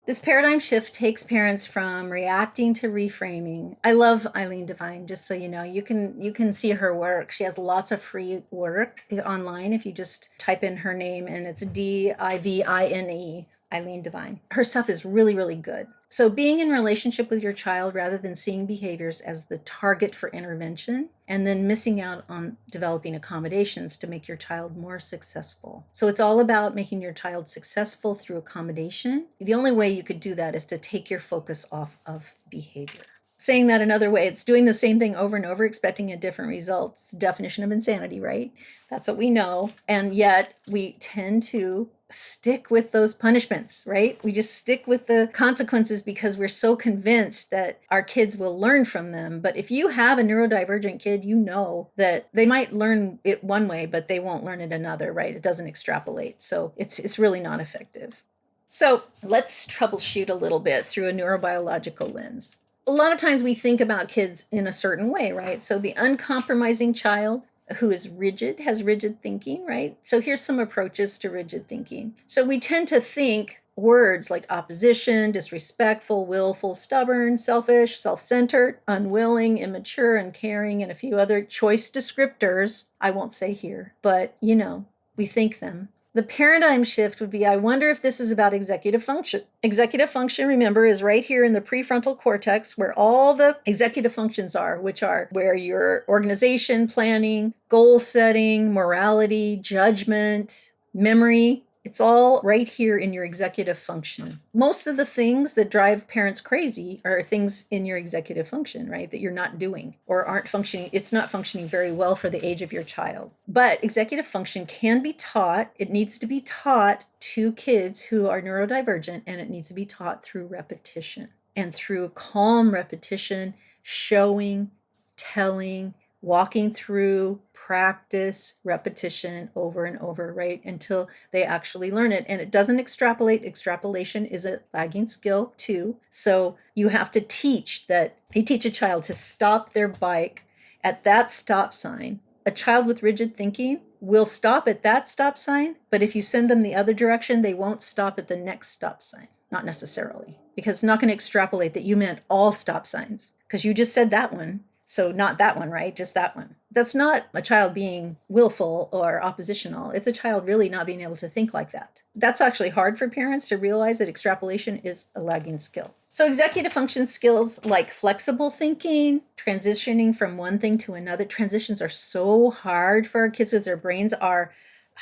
This paradigm shift takes parents from reacting to reframing. I love Eileen Devine, just so you know. You can see her work. She has lots of free work online if you just type in her name, and it's Divine, Eileen Devine. Her stuff is really, really good. So being in relationship with your child rather than seeing behaviors as the target for intervention, and then missing out on developing accommodations to make your child more successful. So it's all about making your child successful through accommodation. The only way you could do that is to take your focus off of behavior. Saying that another way, it's doing the same thing over and over, expecting a different result. It's the definition of insanity, right? That's what we know. And yet we tend to stick with those punishments, right? We just stick with the consequences because we're so convinced that our kids will learn from them. But if you have a neurodivergent kid, you know that they might learn it one way, but they won't learn it another, right? It doesn't extrapolate. So it's really not effective. So let's troubleshoot a little bit through a neurobiological lens. A lot of times we think about kids in a certain way, right? So the uncompromising child who is rigid, has rigid thinking, right? So here's some approaches to rigid thinking. So we tend to think words like opposition, disrespectful, willful, stubborn, selfish, self-centered, unwilling, immature, uncaring, and a few other choice descriptors I won't say here, but we think them. The paradigm shift would be, I wonder if this is about executive function. Executive function, remember, is right here in the prefrontal cortex where all the executive functions are, which are where your organization, planning, goal setting, morality, judgment, memory, It's all right here in your executive function. Most of the things that drive parents crazy are things in your executive function, right? That you're not doing or aren't functioning. It's not functioning very well for the age of your child. But executive function can be taught. It needs to be taught to kids who are neurodivergent, and it needs to be taught through repetition and through calm repetition, showing, telling, walking through, practice, repetition over and over, right? Until they actually learn it. And it doesn't extrapolate. Extrapolation is a lagging skill too. So you have to teach that. You teach a child to stop their bike at that stop sign. A child with rigid thinking will stop at that stop sign, but if you send them the other direction, they won't stop at the next stop sign. Not necessarily, because it's not going to extrapolate that you meant all stop signs, because you just said that one. So not that one, right? Just that one. That's not a child being willful or oppositional. It's a child really not being able to think like that. That's actually hard for parents to realize that extrapolation is a lagging skill. So executive function skills like flexible thinking, transitioning from one thing to another. Transitions are so hard for our kids because their brains are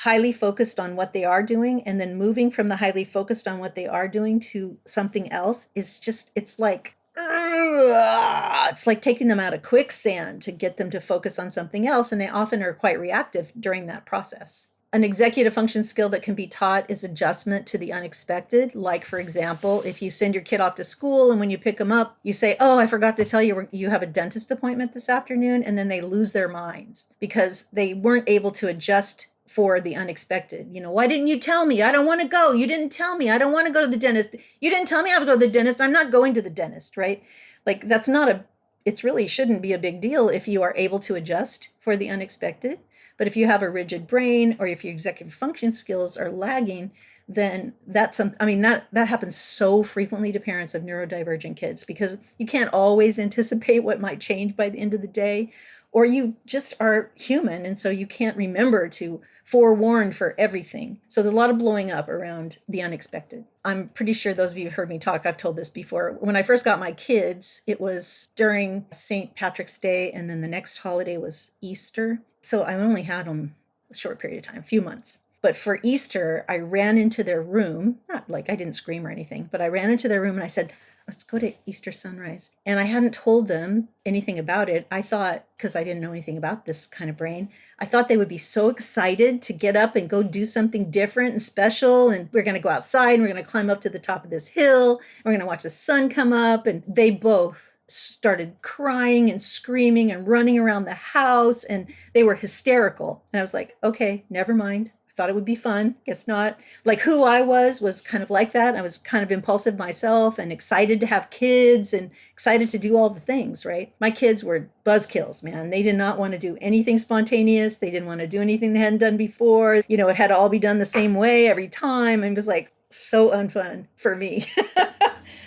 highly focused on what they are doing, and then moving from the highly focused on what they are doing to something else is just, it's like taking them out of quicksand to get them to focus on something else, and they often are quite reactive during that process. An executive function skill that can be taught is adjustment to the unexpected. Like, for example, if you send your kid off to school and when you pick them up, you say, oh, I forgot to tell you you have a dentist appointment this afternoon, and then they lose their minds because they weren't able to adjust for the unexpected. Why didn't you tell me? I don't want to go. You didn't tell me. I don't want to go to the dentist. You didn't tell me I have to go to the dentist. I'm not going to the dentist, right? Like, it really shouldn't be a big deal if you are able to adjust for the unexpected. But if you have a rigid brain or if your executive function skills are lagging, then that happens so frequently to parents of neurodivergent kids, because you can't always anticipate what might change by the end of the day, or you just are human, and so you can't remember to forewarn for everything. So there's a lot of blowing up around the unexpected. I'm pretty sure those of you who've heard me talk, I've told this before. When I first got my kids, it was during St. Patrick's Day, and then the next holiday was Easter. So I only had them a short period of time, a few months. But for Easter, I ran into their room, not like I didn't scream or anything, but I ran into their room and I said, let's go to Easter sunrise. And I hadn't told them anything about it. I thought, because I didn't know anything about this kind of brain, I thought they would be so excited to get up and go do something different and special. And we're going to go outside and we're going to climb up to the top of this hill. We're going to watch the sun come up. And they both started crying and screaming and running around the house, and they were hysterical. And I was like, okay, never mind. Thought it would be fun. Guess not. Like, who I was kind of like that. I was kind of impulsive myself and excited to have kids and excited to do all the things, right? My kids were buzzkills, man. They did not want to do anything spontaneous. They didn't want to do anything they hadn't done before. It had to all be done the same way every time. And it was like so unfun for me.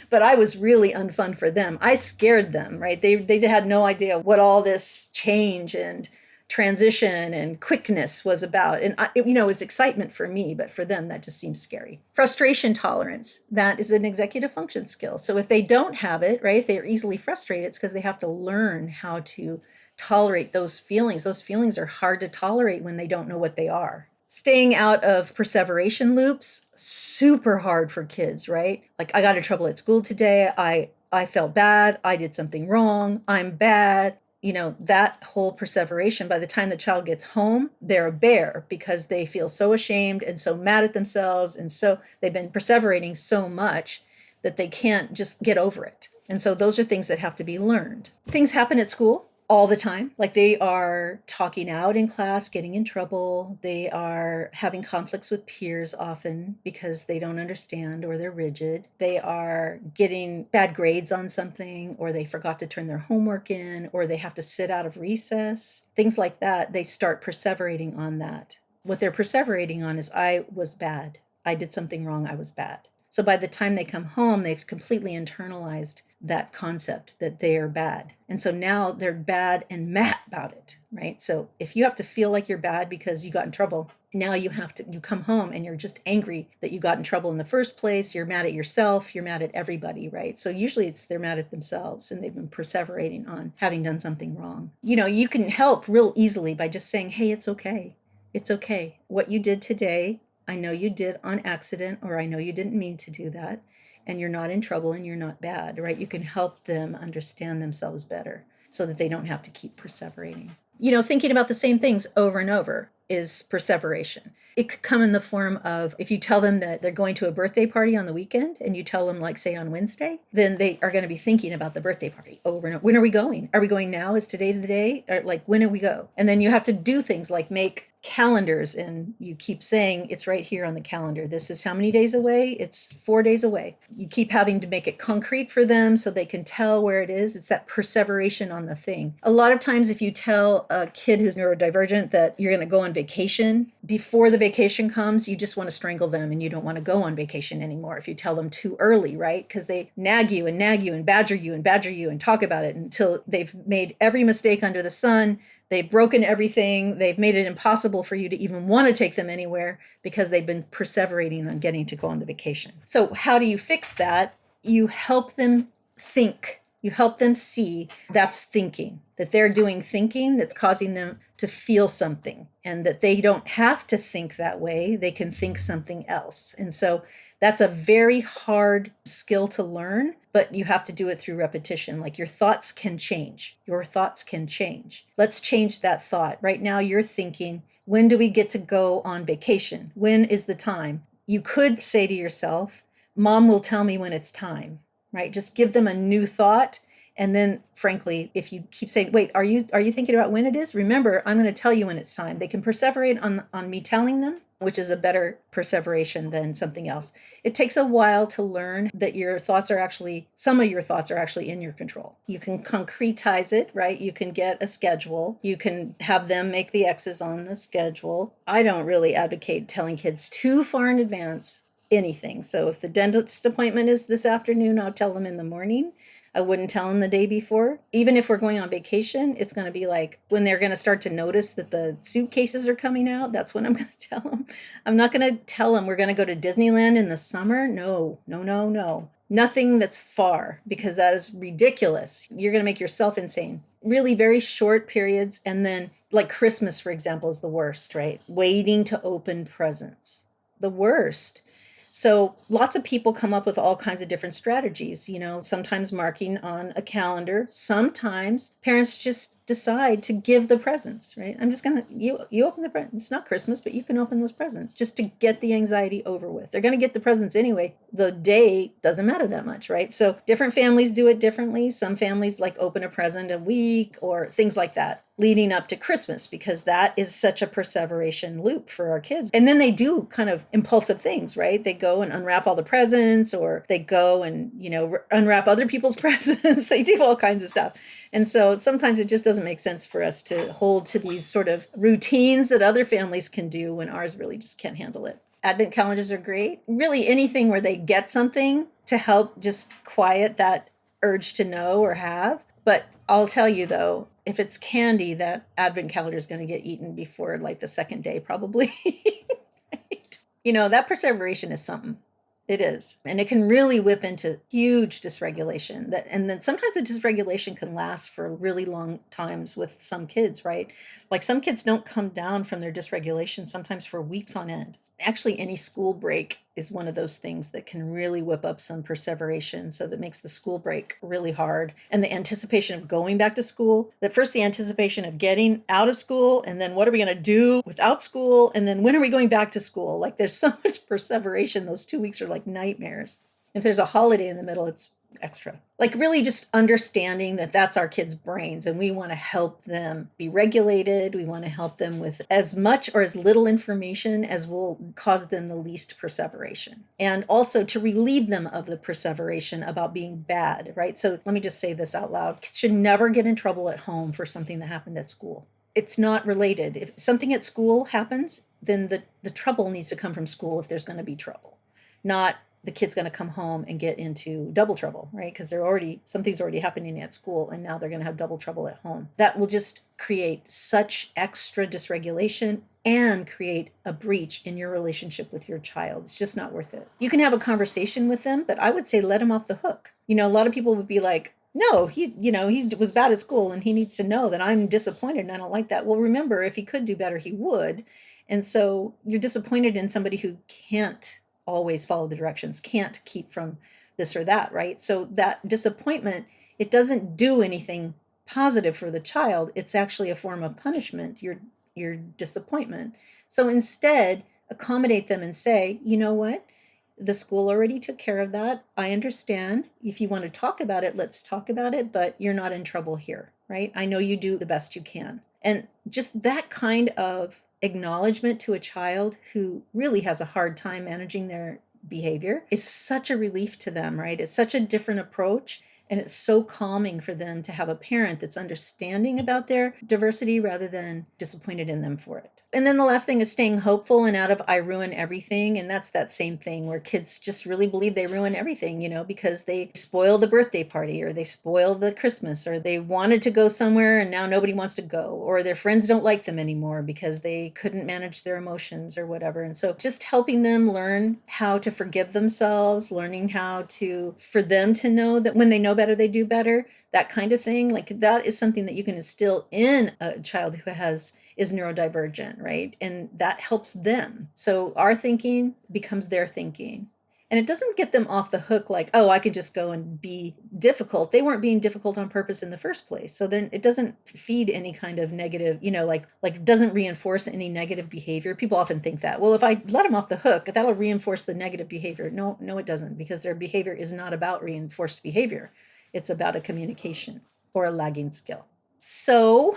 But I was really unfun for them. I scared them, right? They had no idea what all this change and transition and quickness was about. And it was excitement for me, but for them, that just seems scary. Frustration tolerance, that is an executive function skill. So if they don't have it, right, if they are easily frustrated, it's because they have to learn how to tolerate those feelings. Those feelings are hard to tolerate when they don't know what they are. Staying out of perseveration loops, super hard for kids, right? Like, I got in trouble at school today. I felt bad. I did something wrong. I'm bad. That whole perseveration, by the time the child gets home, they're a bear because they feel so ashamed and so mad at themselves. And so they've been perseverating so much that they can't just get over it. And so those are things that have to be learned. Things happen at school all the time. Like, they are talking out in class, getting in trouble. They are having conflicts with peers often because they don't understand or they're rigid. They are getting bad grades on something, or they forgot to turn their homework in, or they have to sit out of recess. Things like that, they start perseverating on that. What they're perseverating on is, I was bad. I did something wrong. I was bad. So by the time they come home, they've completely internalized that concept that they are bad. And so now they're bad and mad about it, right? So if you have to feel like you're bad because you got in trouble, now you come home and you're just angry that you got in trouble in the first place. You're mad at yourself. You're mad at everybody, right? So usually they're mad at themselves, and they've been perseverating on having done something wrong. You can help real easily by just saying, hey, it's okay. It's okay. What you did today, I know you did on accident, or I know you didn't mean to do that, and you're not in trouble and you're not bad, right? You can help them understand themselves better so that they don't have to keep perseverating. Thinking about the same things over and over is perseveration. It could come in the form of, if you tell them that they're going to a birthday party on the weekend and you tell them, like, say on Wednesday, then they are going to be thinking about the birthday party over and over. When are we going? Are we going now? Is today the day? Or like, when do we go? And then you have to do things like make calendars, and you keep saying it's right here on the calendar. This is how many days away? It's 4 days away. You keep having to make it concrete for them so they can tell where it is. It's that perseveration on the thing. A lot of times, if you tell a kid who's neurodivergent that you're going to go on vacation, before the vacation comes, you just want to strangle them and you don't want to go on vacation anymore if you tell them too early, right? Because they nag you and badger you and talk about it until they've made every mistake under the sun. They've broken everything. They've made it impossible for you to even want to take them anywhere because they've been perseverating on getting to go on the vacation. So how do you fix that? You help them think. You help them see that's thinking, that they're doing thinking that's causing them to feel something, and that they don't have to think that way. They can think something else. And so that's a very hard skill to learn, but you have to do it through repetition. Like, your thoughts can change. Your thoughts can change. Let's change that thought. Right now you're thinking, when do we get to go on vacation? When is the time? You could say to yourself, Mom will tell me when it's time, right? Just give them a new thought. And then, frankly, if you keep saying, wait, are you thinking about when it is? Remember, I'm going to tell you when it's time. They can perseverate on me telling them, which is a better perseveration than something else. It takes a while to learn that some of your thoughts are actually in your control. You can concretize it, right? You can get a schedule. You can have them make the X's on the schedule. I don't really advocate telling kids too far in advance anything. So if the dentist appointment is this afternoon, I'll tell them in the morning. I wouldn't tell them the day before. Even if we're going on vacation, it's going to be like when they're going to start to notice that the suitcases are coming out. That's when I'm going to tell them. I'm not going to tell them we're going to go to Disneyland in the summer. No. Nothing that's far, because that is ridiculous. You're going to make yourself insane. Really very short periods. And then, like Christmas, for example, is the worst, right? Waiting to open presents. The worst. So lots of people come up with all kinds of different strategies, sometimes marking on a calendar. Sometimes parents just decide to give the presents, right? I'm just going to, you open the presents. It's not Christmas, but you can open those presents just to get the anxiety over with. They're going to get the presents anyway. The day doesn't matter that much, right? So different families do it differently. Some families like open a present a week or things like that, leading up to Christmas, because that is such a perseveration loop for our kids. And then they do kind of impulsive things, right? They go and unwrap all the presents, or they go and, unwrap other people's presents. They do all kinds of stuff. And so sometimes it just doesn't make sense for us to hold to these sort of routines that other families can do when ours really just can't handle it. Advent calendars are great. Really anything where they get something to help just quiet that urge to know or have. But I'll tell you though, if it's candy, that Advent calendar is going to get eaten before like the second day, probably. Right? That perseveration is something. It is. And it can really whip into huge dysregulation. And then sometimes the dysregulation can last for really long times with some kids, right? Like some kids don't come down from their dysregulation sometimes for weeks on end. Actually, any school break is one of those things that can really whip up some perseveration. So that makes the school break really hard. And the anticipation of going back to school, the anticipation of getting out of school, and then what are we going to do without school? And then when are we going back to school? Like there's so much perseveration. Those 2 weeks are like nightmares. If there's a holiday in the middle, it's extra. Like really just understanding that that's our kids' brains, and we want to help them be regulated. We want to help them with as much or as little information as will cause them the least perseveration, and also to relieve them of the perseveration about being bad, right? So let me just say this out loud. Kids should never get in trouble at home for something that happened at school. It's not related. If something at school happens, then the trouble needs to come from school if there's going to be trouble, not the kid's going to come home and get into double trouble, right? Because something's already happening at school, and now they're going to have double trouble at home. That will just create such extra dysregulation and create a breach in your relationship with your child. It's just not worth it. You can have a conversation with them, but I would say let him off the hook. A lot of people would be like, no, he was bad at school and he needs to know that I'm disappointed and I don't like that. Well, remember, if he could do better, he would. And so you're disappointed in somebody who can't always follow the directions, can't keep from this or that, right? So that disappointment, it doesn't do anything positive for the child. It's actually a form of punishment, your disappointment. So instead, accommodate them and say, you know what? The school already took care of that. I understand. If you want to talk about it, let's talk about it, but you're not in trouble here, right? I know you do the best you can. And just that kind of acknowledgement to a child who really has a hard time managing their behavior is such a relief to them, right? It's such a different approach. And it's so calming for them to have a parent that's understanding about their diversity rather than disappointed in them for it. And then the last thing is staying hopeful and out of I ruin everything. And that's that same thing where kids just really believe they ruin everything, because they spoil the birthday party or they spoil the Christmas or they wanted to go somewhere and now nobody wants to go, or their friends don't like them anymore because they couldn't manage their emotions or whatever. And so just helping them learn how to forgive themselves, learning how to, for them to know that when they know better, they do better, that kind of thing. Like that is something that you can instill in a child who is neurodivergent, right? And that helps them. So our thinking becomes their thinking. And it doesn't get them off the hook like, oh, I could just go and be difficult. They weren't being difficult on purpose in the first place. So then it doesn't feed any kind of negative, like doesn't reinforce any negative behavior. People often think that, well, if I let them off the hook, that'll reinforce the negative behavior. No, it doesn't, because their behavior is not about reinforced behavior. It's about a communication or a lagging skill. So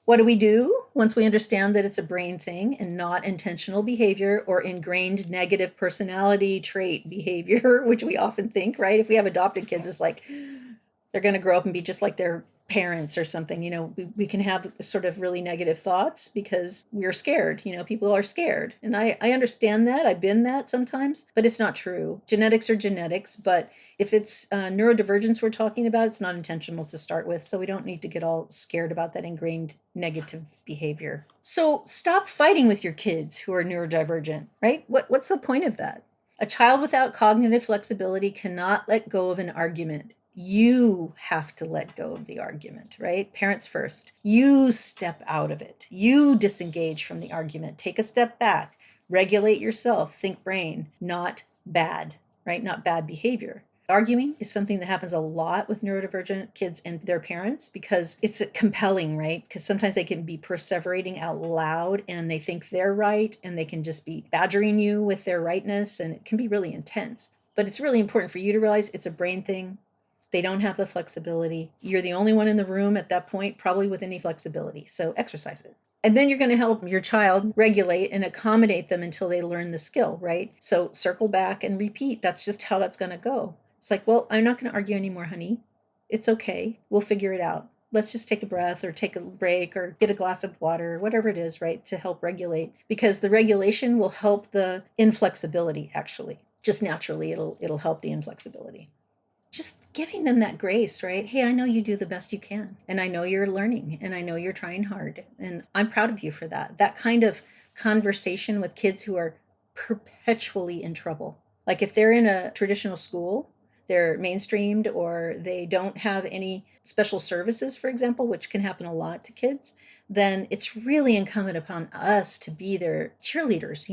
what do we do once we understand that it's a brain thing and not intentional behavior or ingrained negative personality trait behavior, which we often think, right? If we have adopted kids, it's like they're going to grow up and be just like their parents or something. We can have sort of really negative thoughts because we're scared. People are scared. And I understand that. I've been that sometimes, but it's not true. Genetics are genetics. But if it's neurodivergence we're talking about, it's not intentional to start with. So we don't need to get all scared about that ingrained negative behavior. So stop fighting with your kids who are neurodivergent, right? What's the point of that? A child without cognitive flexibility cannot let go of an argument. You have to let go of the argument, right? Parents first. You step out of it. You disengage from the argument. Take a step back. Regulate yourself. Think brain, not bad, right? Not bad behavior. Arguing is something that happens a lot with neurodivergent kids and their parents because it's compelling, right? Because sometimes they can be perseverating out loud and they think they're right and they can just be badgering you with their rightness, and it can be really intense. But it's really important for you to realize it's a brain thing. They don't have the flexibility. You're the only one in the room at that point, probably with any flexibility. So exercise it. And then you're going to help your child regulate and accommodate them until they learn the skill, right? So circle back and repeat. That's just how that's going to go. It's like, well, I'm not going to argue anymore, honey. It's okay. We'll figure it out. Let's just take a breath or take a break or get a glass of water, whatever it is, right, to help regulate. Because the regulation will help the inflexibility, actually. Just naturally, it'll help the inflexibility. Just giving them that grace, right? Hey, I know you do the best you can. And I know you're learning. And I know you're trying hard. And I'm proud of you for that. That kind of conversation with kids who are perpetually in trouble. Like if they're in a traditional school, they're mainstreamed, or they don't have any special services, for example, which can happen a lot to kids, then it's really incumbent upon us to be their cheerleaders,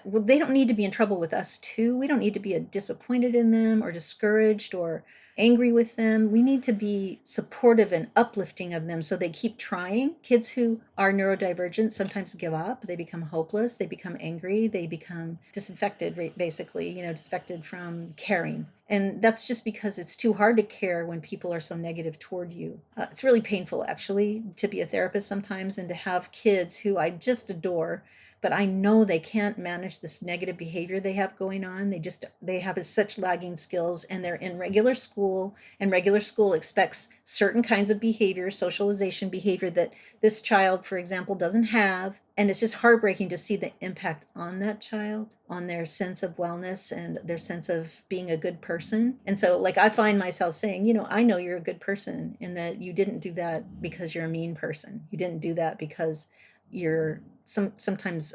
Well, they don't need to be in trouble with us too. We don't need to be disappointed in them or discouraged or angry with them. We need to be supportive and uplifting of them so they keep trying. Kids who are neurodivergent sometimes give up. They become hopeless. They become angry. They become disaffected, basically, disaffected from caring. And that's just because it's too hard to care when people are so negative toward you. It's really painful, actually, to be a therapist sometimes and to have kids who I just adore, but I know they can't manage this negative behavior they have going on. They have such lagging skills, and they're in regular school, and regular school expects certain kinds of behavior, socialization behavior that this child, for example, doesn't have. And it's just heartbreaking to see the impact on that child, on their sense of wellness and their sense of being a good person. And so I find myself saying, I know you're a good person, and that you didn't do that because you're a mean person. You didn't do that because you're sometimes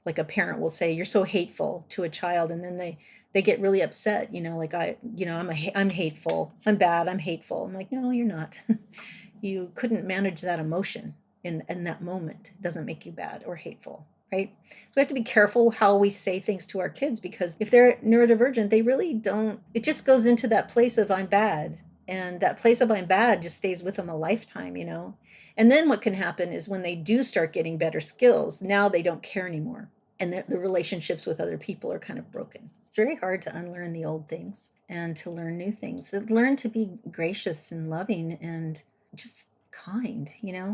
like a parent will say, you're so hateful to a child. And then they get really upset, I'm hateful, I'm bad, I'm hateful. I'm like, no, you're not. You couldn't manage that emotion in that moment. It doesn't make you bad or hateful. right? So we have to be careful how we say things to our kids, because if they're neurodivergent, they really don't, it just goes into that place of I'm bad. And that place of I'm bad just stays with them a lifetime, And then what can happen is when they do start getting better skills, now they don't care anymore. And the relationships with other people are kind of broken. It's very hard to unlearn the old things and to learn new things. Learn to be gracious and loving and just kind,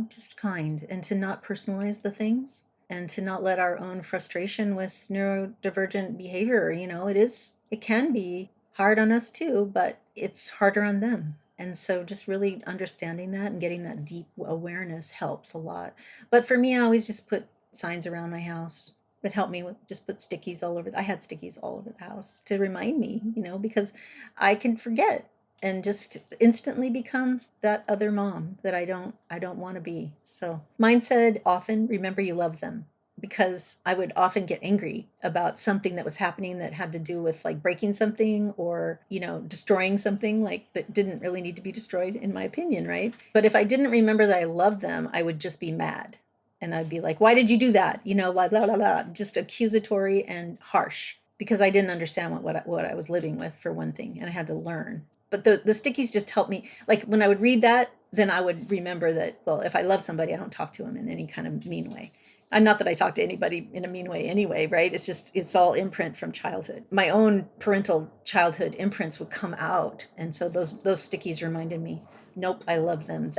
just kind, and to not personalize the things and to not let our own frustration with neurodivergent behavior, it can be hard on us too, but it's harder on them. And so just really understanding that and getting that deep awareness helps a lot. But for me, I always just put signs around my house. It helped me with just put stickies all over. I had stickies all over the house to remind me, because I can forget and just instantly become that other mom that I don't want to be. So mine said often, remember you love them, because I would often get angry about something that was happening that had to do with like breaking something or, destroying something like that didn't really need to be destroyed, in my opinion, right? But if I didn't remember that I loved them, I would just be mad. And I'd be like, why did you do that? Blah, blah, blah, blah, just accusatory and harsh, because I didn't understand what I was living with, for one thing, and I had to learn. But the stickies just helped me. Like when I would read that, then I would remember that, well, if I love somebody, I don't talk to them in any kind of mean way. And not that I talk to anybody in a mean way anyway, right? It's all imprint from childhood. My own parental childhood imprints would come out. And so those stickies reminded me, nope, I love them.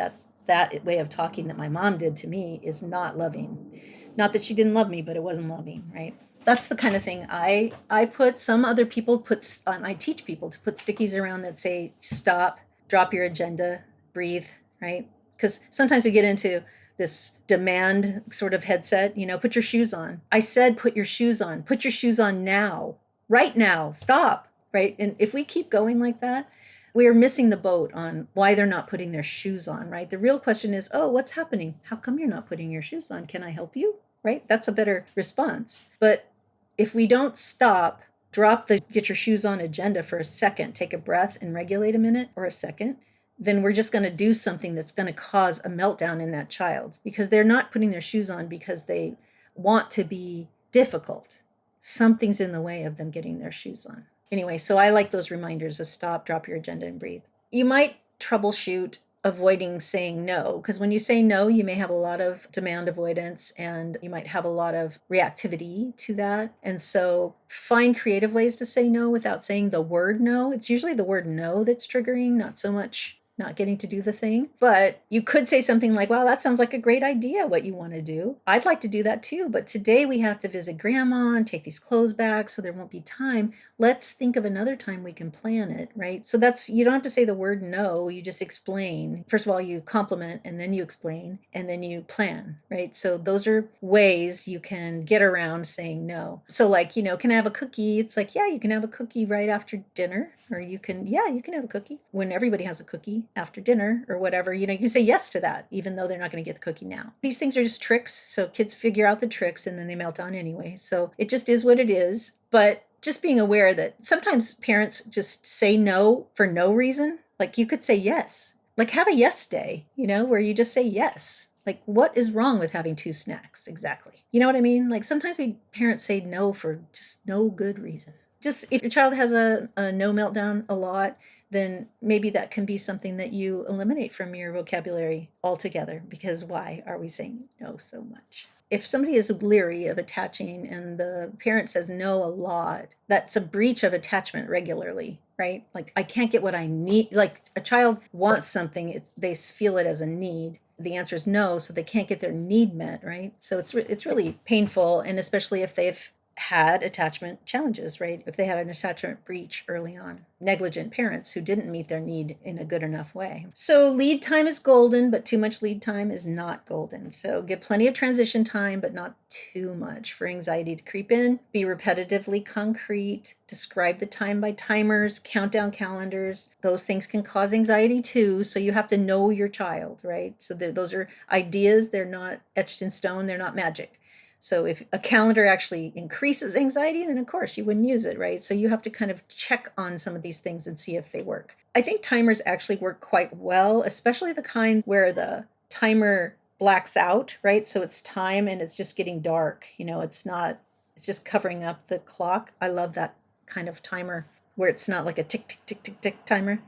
That way of talking that my mom did to me is not loving. Not that she didn't love me, but it wasn't loving, right? That's the kind of thing I put. Some other people I teach people to put stickies around that say, stop, drop your agenda, breathe, right? Because sometimes we get into this demand sort of headset, put your shoes on. I said, put your shoes on. Put your shoes on now, right now, stop, right? And if we keep going like that, we are missing the boat on why they're not putting their shoes on, right? The real question is, oh, what's happening? How come you're not putting your shoes on? Can I help you? Right? That's a better response. But if we don't stop, drop the get your shoes on agenda for a second, take a breath and regulate a minute or a second, then we're just going to do something that's going to cause a meltdown in that child, because they're not putting their shoes on because they want to be difficult. Something's in the way of them getting their shoes on. Anyway, so I like those reminders of stop, drop your agenda, and breathe. You might troubleshoot avoiding saying no, because when you say no, you may have a lot of demand avoidance and you might have a lot of reactivity to that. And so find creative ways to say no without saying the word no. It's usually the word no that's triggering, not so much not getting to do the thing. But you could say something like, wow, that sounds like a great idea, what you want to do. I'd like to do that too, but today we have to visit grandma and take these clothes back, so there won't be time. Let's think of another time we can plan it, right? So you don't have to say the word no, you just explain. First of all, you compliment, and then you explain, and then you plan, right? So those are ways you can get around saying no. So like, can I have a cookie? It's like, yeah, you can have a cookie right after dinner. Or you can have a cookie when everybody has a cookie after dinner or whatever. You can say yes to that, even though they're not going to get the cookie now. These things are just tricks. So kids figure out the tricks and then they melt down anyway. So it just is what it is. But just being aware that sometimes parents just say no for no reason. Like you could say yes. Like have a yes day, where you just say yes. Like what is wrong with having 2 snacks? Exactly. You know what I mean? Like sometimes parents say no for just no good reason. Just if your child has a no meltdown a lot, then maybe that can be something that you eliminate from your vocabulary altogether, because why are we saying no so much? If somebody is leery of attaching and the parent says no a lot, that's a breach of attachment regularly, right? Like I can't get what I need. Like a child wants something, they feel it as a need. The answer is no, so they can't get their need met, right? So it's really painful, and especially if they've had attachment challenges, right? If they had an attachment breach early on, negligent parents who didn't meet their need in a good enough way. So lead time is golden, but too much lead time is not golden. So get plenty of transition time, but not too much for anxiety to creep in. Be repetitively concrete. Describe the time by timers, countdown calendars. Those things can cause anxiety too. So you have to know your child, right? So those are ideas. They're not etched in stone. They're not magic. So if a calendar actually increases anxiety, then of course you wouldn't use it, right? So you have to kind of check on some of these things and see if they work. I think timers actually work quite well, especially the kind where the timer blacks out, right? So it's time and it's just getting dark. It's just covering up the clock. I love that kind of timer where it's not like a tick, tick, tick, tick, tick timer.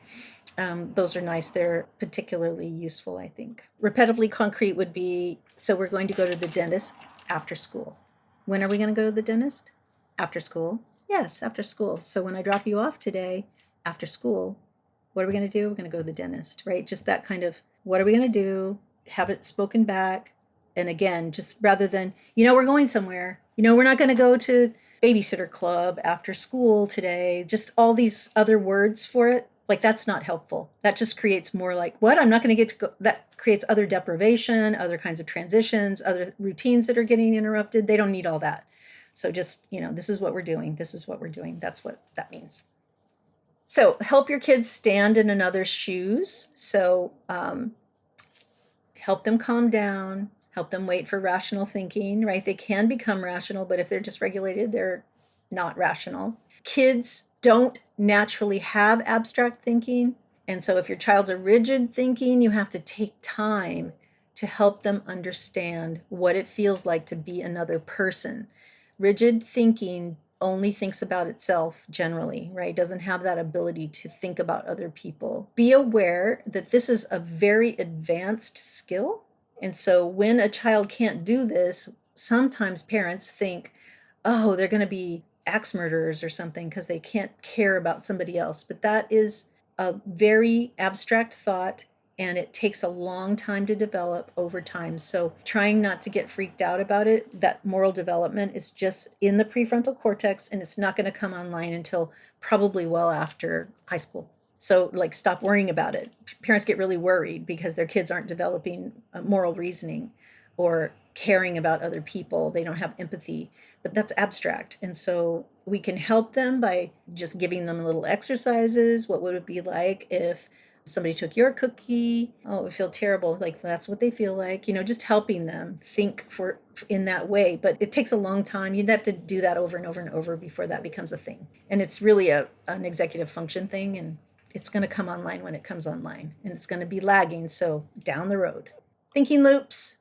Those are nice. They're particularly useful, I think. Repetitively concrete would be, so we're going to go to the dentist after school. When are we going to go to the dentist? After school? Yes, after school. So when I drop you off today, after school, what are we going to do? We're going to go to the dentist, right? Just that kind of, what are we going to do? Have it spoken back. And again, just rather than, we're going somewhere. We're not going to go to babysitter club after school today. Just all these other words for it. Like, that's not helpful. That just creates more like, what? I'm not going to get to go. That creates other deprivation, other kinds of transitions, other routines that are getting interrupted. They don't need all that. So just, this is what we're doing. This is what we're doing. That's what that means. So help your kids stand in another's shoes. So help them calm down, help them wait for rational thinking, right? They can become rational, but if they're dysregulated, they're not rational. Kids don't naturally have abstract thinking. And so if your child's a rigid thinking, you have to take time to help them understand what it feels like to be another person. Rigid thinking only thinks about itself generally, right? Doesn't have that ability to think about other people. Be aware that this is a very advanced skill. And so when a child can't do this, sometimes parents think, oh, they're going to be axe murderers or something because they can't care about somebody else. But that is a very abstract thought, and it takes a long time to develop over time. So trying not to get freaked out about it, that moral development is just in the prefrontal cortex, and it's not going to come online until probably well after high school. So stop worrying about it. Parents get really worried because their kids aren't developing moral reasoning or caring about other people. They don't have empathy, but that's abstract. And so we can help them by just giving them little exercises. What would it be like if somebody took your cookie? Oh, it would feel terrible. That's what they feel like, just helping them think in that way. But it takes a long time. You'd have to do that over and over and over before that becomes a thing. And it's really an executive function thing. And it's going to come online when it comes online. And it's going to be lagging. So down the road. Thinking loops.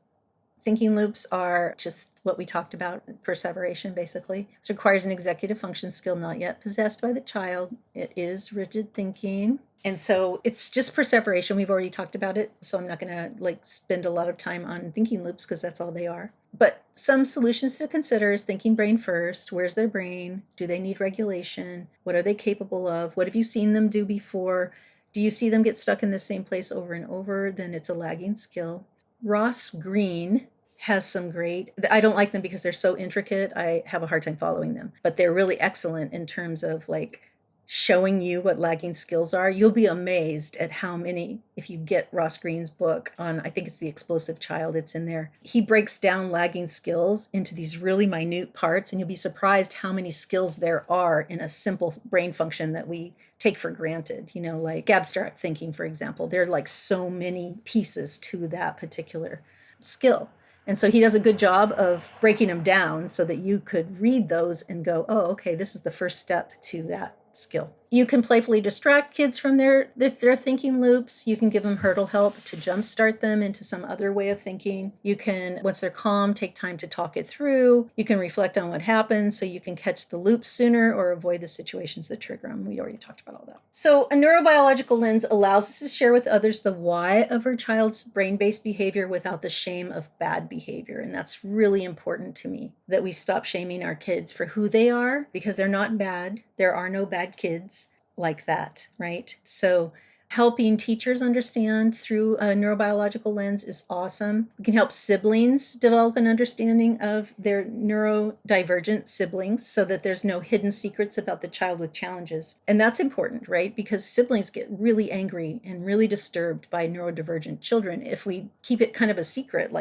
Thinking loops are just what we talked about, perseveration, basically. It requires an executive function skill not yet possessed by the child. It is rigid thinking. And so it's just perseveration. We've already talked about it. So I'm not going to spend a lot of time on thinking loops because that's all they are. But some solutions to consider is thinking brain first. Where's their brain? Do they need regulation? What are they capable of? What have you seen them do before? Do you see them get stuck in the same place over and over? Then it's a lagging skill. Ross Green has some great, I don't like them because they're so intricate. I have a hard time following them, but they're really excellent in terms of showing you what lagging skills are. You'll be amazed at how many, if you get Ross Green's book on, I think it's The Explosive Child, it's in there. He breaks down lagging skills into these really minute parts, and you'll be surprised how many skills there are in a simple brain function that we take for granted, like abstract thinking, for example. There are so many pieces to that particular skill. And so he does a good job of breaking them down so that you could read those and go, oh, okay, this is the first step to that skill. You can playfully distract kids from their thinking loops. You can give them hurdle help to jumpstart them into some other way of thinking. You can, once they're calm, take time to talk it through. You can reflect on what happened so you can catch the loops sooner or avoid the situations that trigger them. We already talked about all that. So a neurobiological lens allows us to share with others the why of our child's brain-based behavior without the shame of bad behavior. And that's really important to me, that we stop shaming our kids for who they are, because they're not bad. There are no bad kids like that, right? So helping teachers understand through a neurobiological lens is awesome. We can help siblings develop an understanding of their neurodivergent siblings so that there's no hidden secrets about the child with challenges. And that's important, right? Because siblings get really angry and really disturbed by neurodivergent children if we keep it kind of a secret,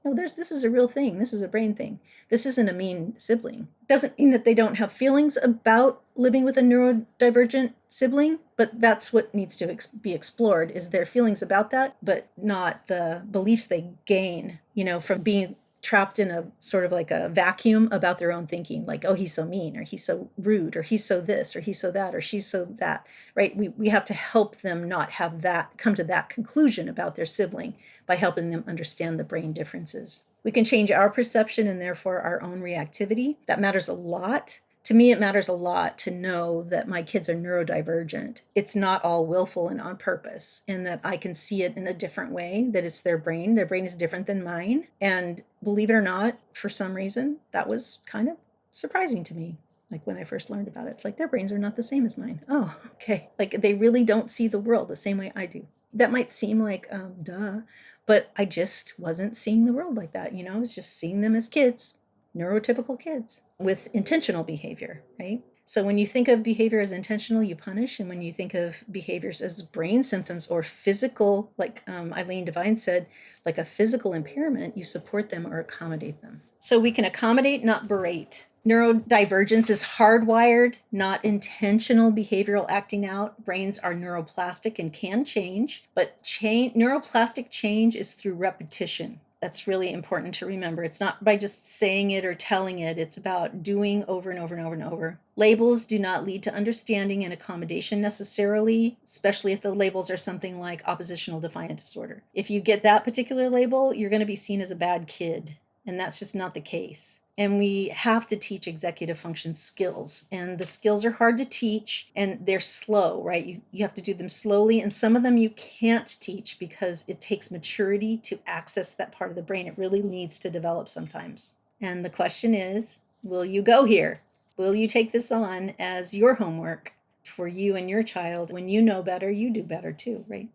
no, this is a real thing. This is a brain thing. This isn't a mean sibling. Doesn't mean that they don't have feelings about living with a neurodivergent sibling, but that's what needs to be explored, is their feelings about that, but not the beliefs they gain, from being trapped in a sort of like a vacuum about their own thinking, like, oh, he's so mean, or he's so rude, or he's so this, or he's so that, or she's so that, right? We have to help them not have that, come to that conclusion about their sibling by helping them understand the brain differences. We can change our perception and therefore our own reactivity. That matters a lot. To me, it matters a lot to know that my kids are neurodivergent. It's not all willful and on purpose, and that I can see it in a different way, that it's their brain. Their brain is different than mine. And believe it or not, for some reason, that was kind of surprising to me. Like when I first learned about it, it's like their brains are not the same as mine. Oh, okay. Like they really don't see the world the same way I do. That might seem like, duh, but I just wasn't seeing the world like that. I was just seeing them as kids, neurotypical kids with intentional behavior, right? So when you think of behavior as intentional, you punish. And when you think of behaviors as brain symptoms or physical, like Eileen Devine said, like a physical impairment, you support them or accommodate them. So we can accommodate, not berate. Neurodivergence is hardwired, not intentional behavioral acting out. Brains are neuroplastic and can change, but neuroplastic change is through repetition. That's really important to remember. It's not by just saying it or telling it. It's about doing over and over and over and over. Labels do not lead to understanding and accommodation necessarily, especially if the labels are something like oppositional defiant disorder. If you get that particular label, you're going to be seen as a bad kid, and that's just not the case. And we have to teach executive function skills. And the skills are hard to teach and they're slow, right? You have to do them slowly. And some of them you can't teach because it takes maturity to access that part of the brain. It really needs to develop sometimes. And the question is, will you go here? Will you take this on as your homework for you and your child? When you know better, you do better too, right?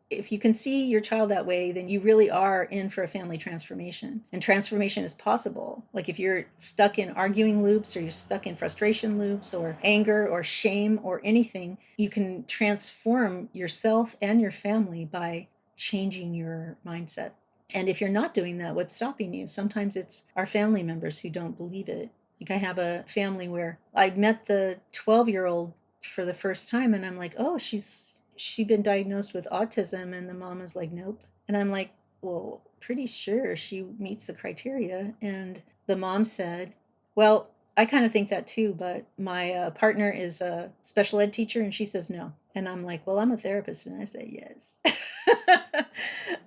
If you can see your child that way, then you really are in for a family transformation. And transformation is possible. Like if you're stuck in arguing loops, or you're stuck in frustration loops, or anger, or shame, or anything, you can transform yourself and your family by changing your mindset. And if you're not doing that, what's stopping you? Sometimes it's our family members who don't believe it. Like I have a family where I met the 12-year-old for the first time, and I'm like, oh, she'd been diagnosed with autism, and the mom is like, nope. And I'm like, well, pretty sure she meets the criteria. And the mom said, well, I kind of think that too, but my partner is a special ed teacher, and she says no. And I'm like, well, I'm a therapist, and I say yes.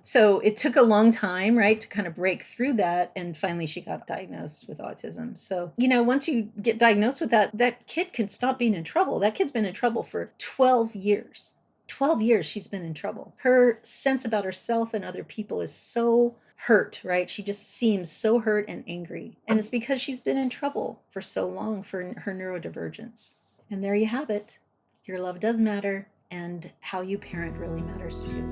So it took a long time, right, to kind of break through that. And finally, she got diagnosed with autism. So, once you get diagnosed with that kid can stop being in trouble. That kid's been in trouble for 12 years. 12 years she's been in trouble. Her sense about herself and other people is so hurt, right? She just seems so hurt and angry. And it's because she's been in trouble for so long for her neurodivergence. And there you have it. Your love does matter, and how you parent really matters too.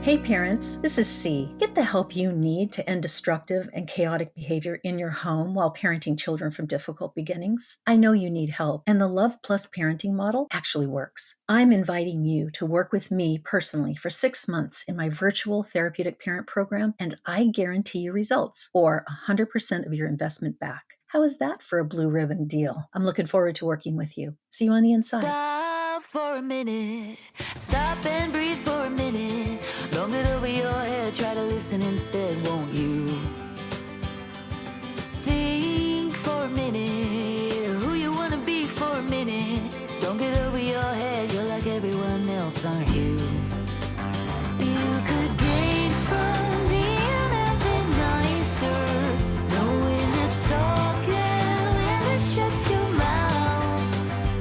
Hey parents, this is C. Get the help you need to end destructive and chaotic behavior in your home while parenting children from difficult beginnings. I know you need help, and the Love Plus parenting model actually works. I'm inviting you to work with me personally for 6 months in my virtual therapeutic parent program, and I guarantee you results, or 100% of your investment back. How is that for a blue ribbon deal? I'm looking forward to working with you. See you on the inside. Stop for a minute. Stop and breathe for a minute. Don't get over your head. Try to listen instead, won't you? Think for a minute. Who you want to be for a minute. Don't get over your head. You're like everyone else, aren't you? You could gain from being a bit nicer. Know when to talk and when to shut your mouth.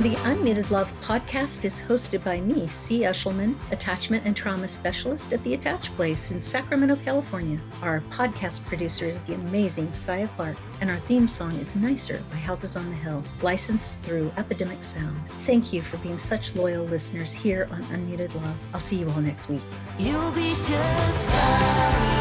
The UnMuted Love podcast is hosted by me, C. Eshelman, attachment and trauma specialist at the Attach Place in Sacramento, California. Our podcast producer is the amazing Saya Clark, and our theme song is Nicer by Houses on the Hill, licensed through Epidemic Sound. Thank you for being such loyal listeners here on UnMuted Love. I'll see you all next week. You'll be just fine.